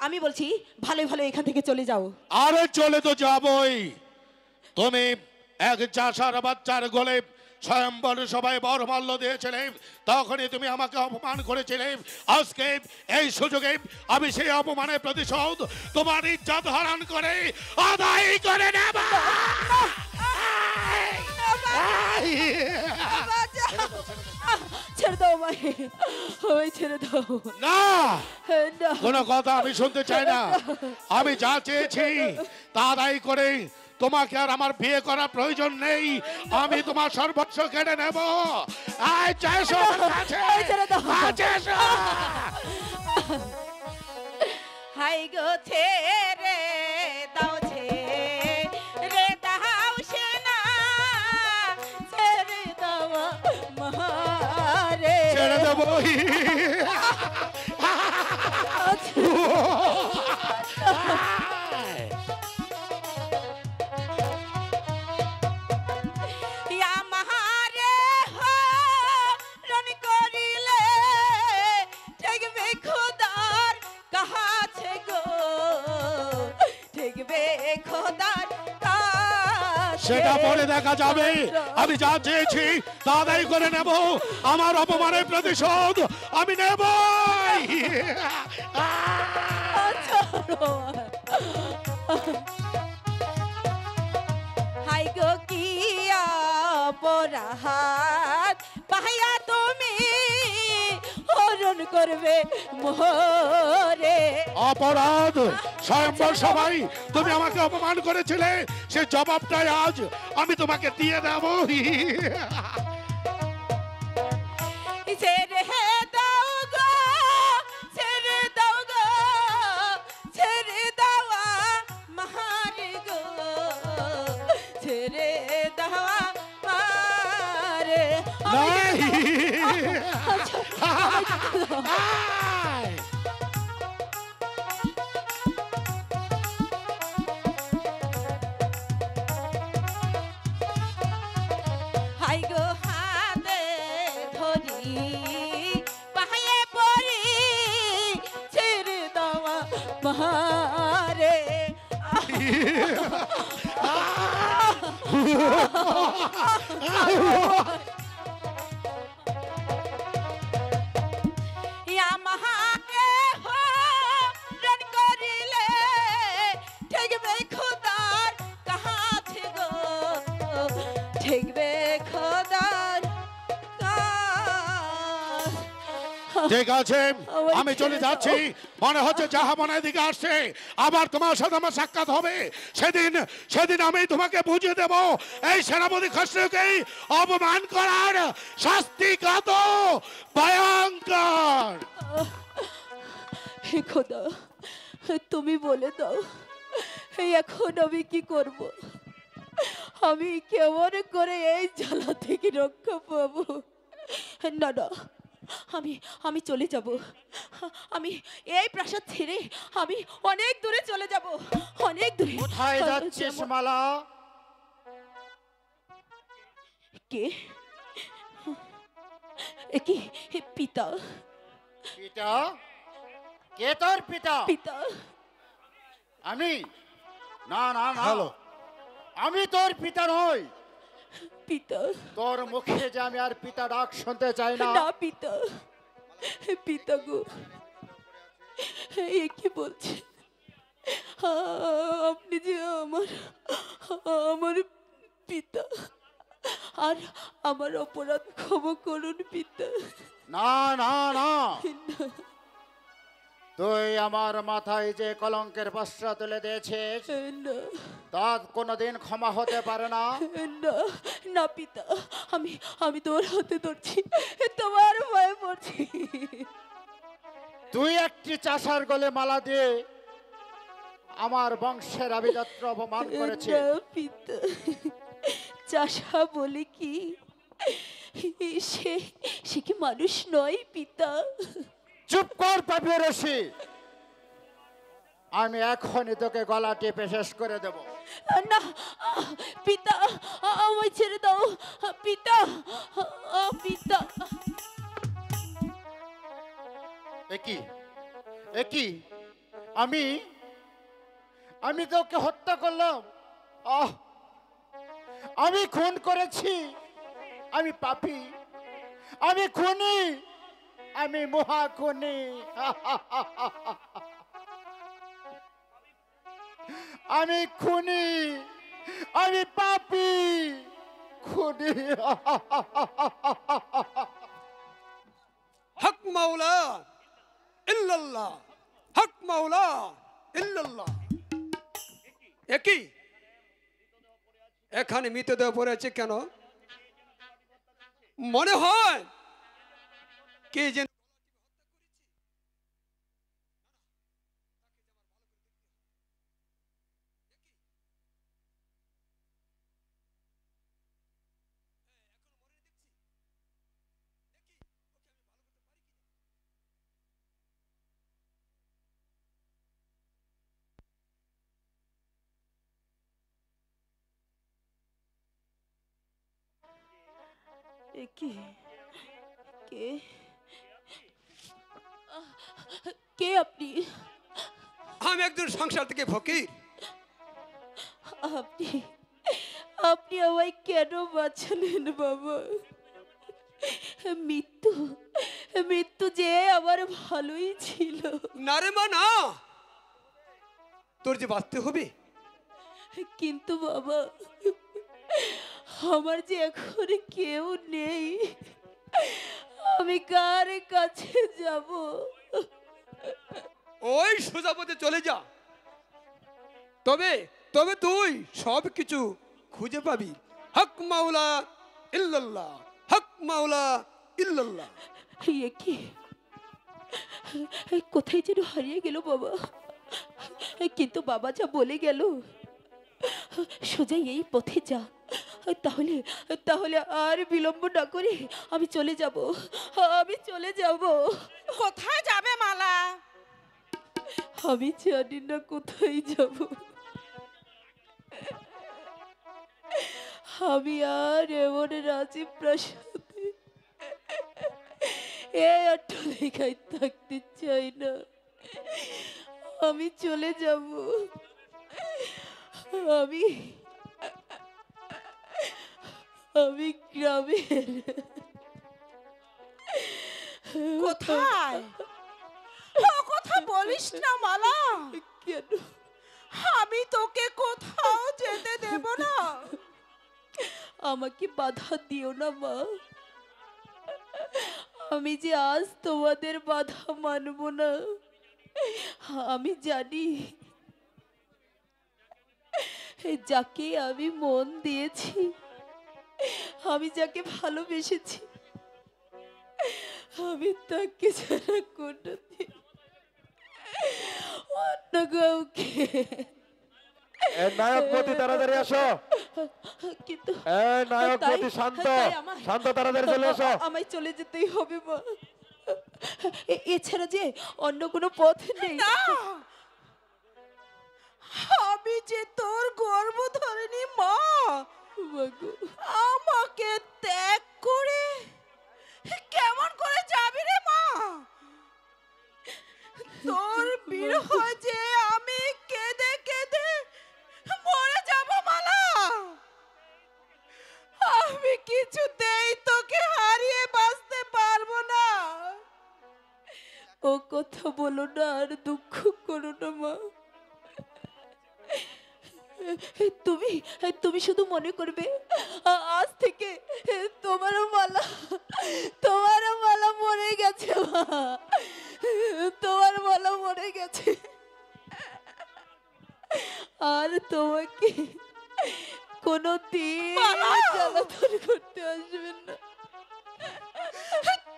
আমি বলছি ভালো ভালো এখান থেকে চলে যাও। আরে চলে তো যাবই। তুমি এক চাষার বাচ্চার গলে স্বয়ম্বর সবাই বরমাল্য দিয়েছিলে, তখনই তুমি আমাকে অপমান করেছিলে। আজকে এই সুযোগে আমি সেই অপমানের প্রতিশোধ তোমার ইজ্জত হরণ করে আদায় করে নেব। ছেড়ে দাও ভাই, ওই ছেড়ে দাও। না, না। কোনো কথা আমি শুনতে চাই না। আমি যা চেয়েছি তা আদায় করে তোমাকে আর আমার বিয়ে করার প্রয়োজন নেই। আমি তোমার সর্বস্ব কেড়ে নেব। হাই গো ছেড়ে দাও ছেড়ে দাও সেনা ছেড়ে দাও মহারে ছেড়ে দেবো। সেটা পরে দেখা যাবে। আমি যা চেয়েছি তা আদায় করে নেব। আমার অপমানের প্রতিশোধ আমি নেব। হাই গো কি অপরাধ পাইয়া তুমি হরণ করবে মোরে। অপরাধ স্বয়ম্বর সবাই তুমি আমাকে অপমান করেছিলে, সে জবাবটাই আজ আমি তোমাকে দিয়ে দেব। ছেড়ে দাও গো ছেড়ে দাও গো ছেড়ে দাওয়া মারে গো ছেড়ে দাওয়া মারে। হাই গো হাতে ধরি পায়ে পড়ি ছেড়ে দেওয়া মারে। আমাকে হরণ করিলে ঠেকবে খোদার কাছে গো ঠেকবে খোদার ঠিক আছে, আমায় আমি চলে ছেড়ে যাচ্ছি। মনে হচ্ছে জাহাপনা এদিকে আসছে, আবার তোমার সাথে আমার সাক্ষাৎ হবে। সেদিন সেদিন আমি তোমাকে বুঝিয়ে দেব এই সেনাপতি খসরুকে অপমান করার শাস্তি কত ভয়ঙ্কর। হে খোদা, তুমি বলে দাও এখন আমি কি করব? আমি কেমন করে এই জ্বালা থেকে রক্ষা পাবো? না না, আমি আমি চলে যাব। আমি এই প্রাসাদ ছেড়ে আমি অনেক দূরে চলে যাব, অনেক দূরে। কোথায় যাচ্ছিস মালা? কে? এ কি পিতা? পিতা? কে তোর পিতা? পিতা আমি? না না না, আমি তোর পিতা নই। পিতা তোর মুখে যে আমি আর পিতা ডাক শুনতে চাই না। না পিতা, পিতা গো, এ কি বলছে? আপনি যে আমার আমার পিতা, আর আমার অপরাধ ক্ষমা করুন পিতা। না না না, তুই আমার মাথায় যে কলঙ্কের বস্ত্র তুলে দিয়েছিস না তা কোনোদিন ক্ষমা হতে পারে না। না না পিতা, আমি আমি তোমার হাতে ধরছি, তোমার ভয়ে পড়ছি। তুই একটি চাষার গলে মালা দিয়ে আমার বংশের আভিজাত্য অপমান করেছিস। না পিতা, চাষা বলে কি সে সে কি মানুষ নয় পিতা? চুপ কর পাপী রশি, আমি এখনই তোকে গলা টিপে শেষ করে দেব। না পিতা, আমায় ছেড়ে দাও পিতা, পিতা। একই একই, আমি আমি তোকে হত্যা করলাম। আমি খুন করেছি, আমি পাপী, আমি খুনি, আমি মহা খুনি। আমি খুনি, আমি পাপী, খুনি। হক মাওলা ইল্লাল্লাহ, হক মাওলা ইল্লাল্লাহ। একই এখানে মৃতদেহ পড়ে আছে কেন? মনে হয় কে যেন কি কে কে আপনি? আমি একজন সংসার থেকে ফকির। আপনি আপনি আমায় কেন বাঁচালেন বাবা? মৃত্যু মৃত্যু যে আমার ভালোই ছিল। না রে মা না, তোর যে বাঁচতে হবে। কিন্তু বাবা, আমার যে এখন কেউ নেই, আমি কার কাছে যাব? ওই সোজা পথে চলে যা, তবে তবে তুই সব কিছু খুঁজে পাবি। হক মাওলা ইল্লাল্লাহ, হক মাওলা ইল্লাল্লাহ। এ কি, কোথায় যেন হারিয়ে গেল বাবা। কিন্তু বাবা যা বলে গেল, সোজা এই পথে যা। তাহলে তাহলে আর বিলম্ব না করে আমি চলে যাব, আমি চলে যাব। কোথায় যাবে মালা? আমি জানি না কোথায় যাব। আমি আর এমন রাজীব প্রাসাদে এই অট্টালিকায় থাকতে চাই না। আমি চলে যাব। আমি আমি গ্রামের। কোথায়? কথা বলিস না মালা। কেন? আমি তোকে কোথাও যেতে দেব না। আমাকে বাধা দিও না মা, আমি যে আজ তোমাদের বাধা মানব না। আমি জানি যাকে আমি মন দিয়েছি, আমি যাকে ভালোবেসেছি, আমি তাকে ছাড়া কোনোদিন অন্য কাউকে। নায়ক মতি তাড়াতাড়ি আসো। কিন্তু নায়ক তাই- মতি শান্ত, তাই আমার- শান্ত তাড়াতাড়ি চলে এসো। আমায় চলে যেতেই হবে মা। এছাড়া যে অন্য কোনো পথ নেই। আমি যে তোর গর্ভধারিণী মা, মাগো, আমাকে ত্যাগ করে কেমন করে যাবি রে মা? তোর বিরহ যে আমি কেঁদে কেঁদে মরে যাব মালা। আমি কিছুতেই তোকে হারিয়ে বাঁচতে পারবো না। ও কথা বলো না, আর দুঃখ করো না মা। তুমি তুমি শুধু মনে করবে আজ থেকে তোমারও মালা মরে গেছে মা। তোমার মালা মরে গেছে, আর তোমাকে কোনো দিন জ্বালাতন করতে আসবেন না।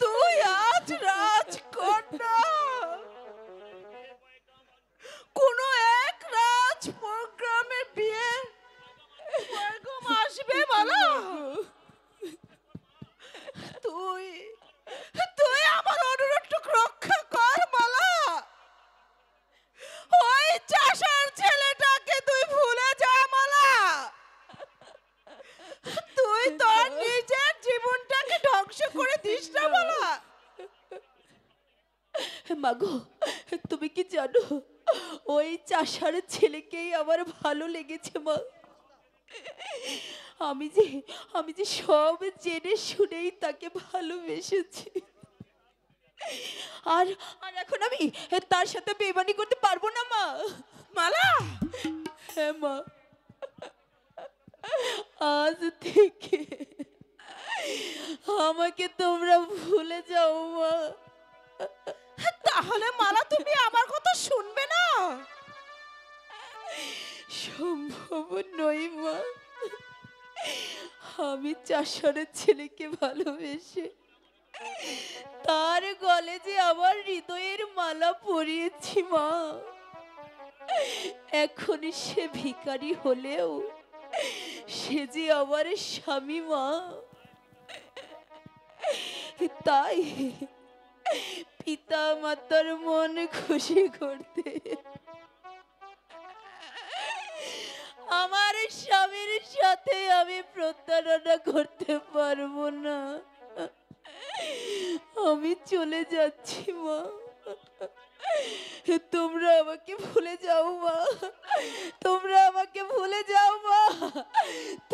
তুই আজ রাজকন্যা, কোন এক রাজ প্রোগ্রামের বিয়ে প্রোগ্রাম আসবে মালা। তুই তুই আমার অনুরোধটুকু রক্ষা কর মালা। ওই চাষার ছেলেটাকে তুই ভুলে যা মালা। তুই তোর নিজের জীবনটাকে ধ্বংস করে দিস না মালা। মাগো, তুমি কি জানো ওই চাষার ছেলেকেই আমার ভালো লেগেছে মা। আমি যে সব জেনে শুনেই তাকে ভালোবেসেছি, আর আর এখন আমি তার সাথে বেইমানি করতে পারবো না মা। মালা, হ্যাঁ মা, আজ থেকে আমাকে তোমরা ভুলে যাও মা। তাহলে মালা তুমি আমার কথা শুনবে না? সম্ভব নয় মা। আমি চাষারের ছেলেকে ভালোবেসে তার গলে যে আমার হৃদয়ের মালা পরিয়েছি মা। এখন সে ভিখারি হলেও সে যে আমার স্বামী মা। তাই পিতা মাতার মন খুশি করতে আমার স্বামীর সাথে আমি প্রতারণা করতে পারবো না। আমি চলে যাচ্ছি মা। তোমরা আমাকে ভুলে যাও মা। তোমরা আমাকে ভুলে যাও মা।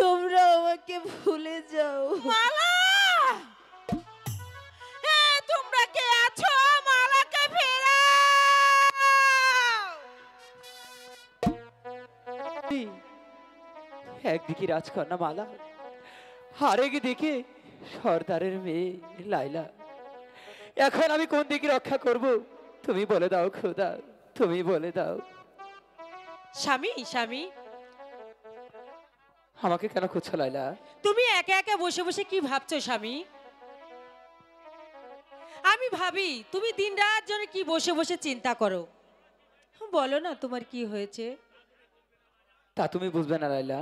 তোমরা আমাকে ভুলে যাও। মালা, তোমরা কে আছো? মালাকে ফেরাও। একদিকে রাজকন্যা মালা, আর একদিকে সর্দারের মেয়ে লাইলা। এখন আমি কোন দিকে রক্ষা করব? তুমি বলে দাও খোদা, তুমি বলে দাও। স্বামী, স্বামী, আমাকে কেন খুঁজছো লাইলা? তুমি একা একা বসে বসে কি ভাবছো স্বামী? আমি ভাবি তুমি দিন রাত জন্য কি বসে বসে চিন্তা করো। বলো না তোমার কি হয়েছে? তা তুমি বুঝবে না লাইলা।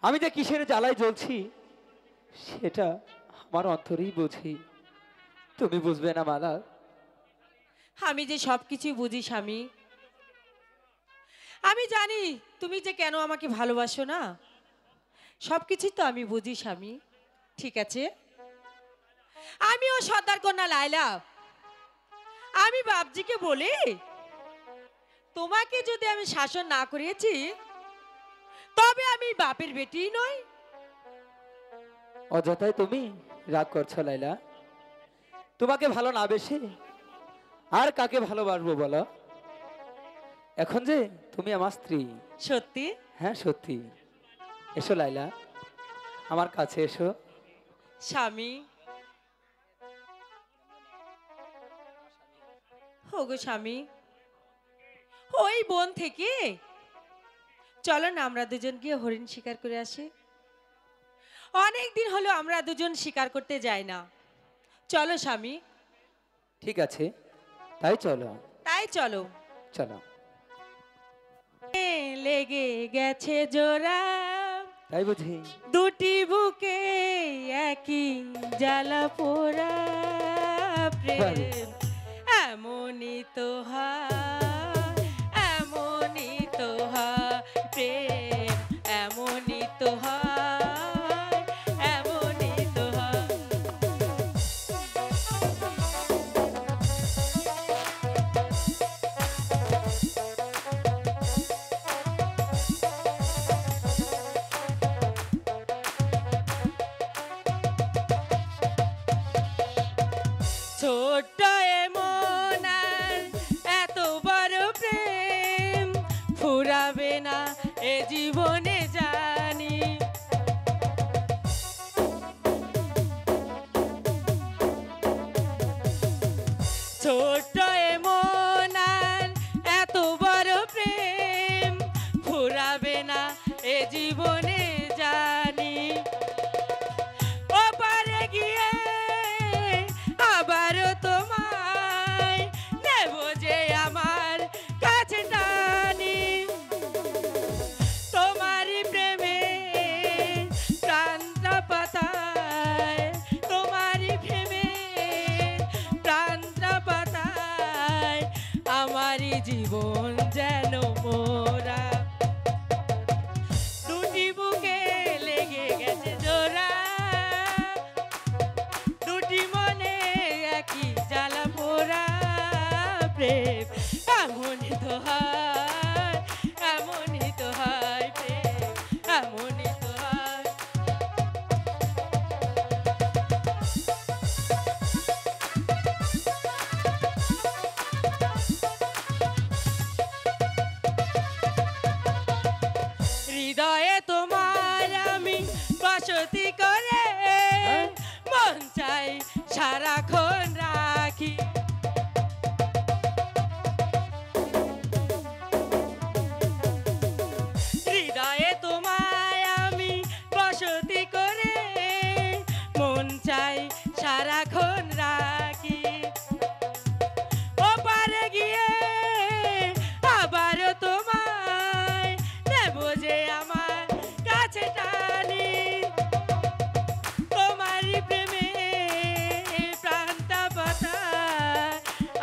আমি যে কিসের জ্বালায় জ্বলছি সেটা আমার অন্তরেই বুঝি। তুমি বুঝবে না মালা। আমি যে সব কিছুই বুঝি স্বামী। আমি জানি তুমি যে কেন আমাকে ভালোবাসো না, সব কিছুই তো আমি বুঝি স্বামী। ঠিক আছে, আমিও সর্দার কন্যা লাইলা। আমি বাপজিকে বলি তোমাকে যদি আমি শাসন না করিয়েছি তবে আমি বাপের বেটিই নই। অযথাই তুমি রাগ করছো লাইলা। তোমাকে ভালো না বেশি আর কাকে ভালোবাসবো বলো? এখন যে তুমি আমার স্ত্রী। সত্যি? হ্যাঁ সত্যি। এসো লাইলা, আমার কাছে এসো। স্বামী, ওগো স্বামী, ওই বন থেকে চলো না আমরা দুজন গিয়ে হরিণ শিকার করে আসি। অনেক দিন হলো আমরা দুজন শিকার করতে যাই না। চলো স্বামী। ঠিক আছে, তাই চলো। তাই চলো। চলো। লেগে গেছে জোড়া, তাই বুঝি? দুটি বুকে একই জ্বালা পোড়া প্রেম, এমনই তো হয়, এমনই তো হয় প্রেম, এমনই তো হয়, এমনই তো হয়। ছোট্ট এমন আর এত বড় প্রেম ফুরাবে না এ জীবনে জানি। ছোট্ট এমন আর এত বড় প্রেম ফুরাবে না এ জীবনে জানি। ওপারে গিয়ে আবারও তোমায় নেব যে আমার কাছে টানি। তোমারই প্রেমে প্রাণটা পাতায়, তোমারই প্রেমে প্রাণটা পাতায়, আমারই জীবন যেন মোরা। দুটি বুকে লেগে গেছে জোড়া, দুটি মনে একই জ্বালা পোড়া প্রেম, এমনই তো হয়, এমনই তো হয় প্রেম, এমনই তো হয়। হৃদয়ে তোমার আমি বসতি করে মন চাই সারাক্ষণ রাখি। হৃদয়ে তোমায় আমি বসতি করে মন চাই সারাক্ষণ রাখি। ওপারে গিয়ে আবারও তোমায় নেব যে আমার কাছে টানি। তোমারই প্রেমে প্রাণটা পাতায়,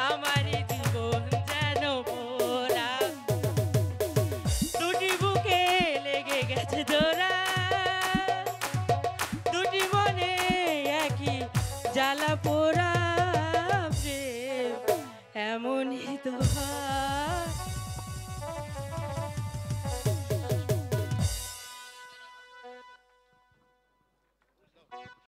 আমারই জীবন যেন মোরা। দুটি বুকে লেগে গেছে জোড়া, দুটি মনে একই জ্বালা পোড়া প্রেম, এমনই তো হয়।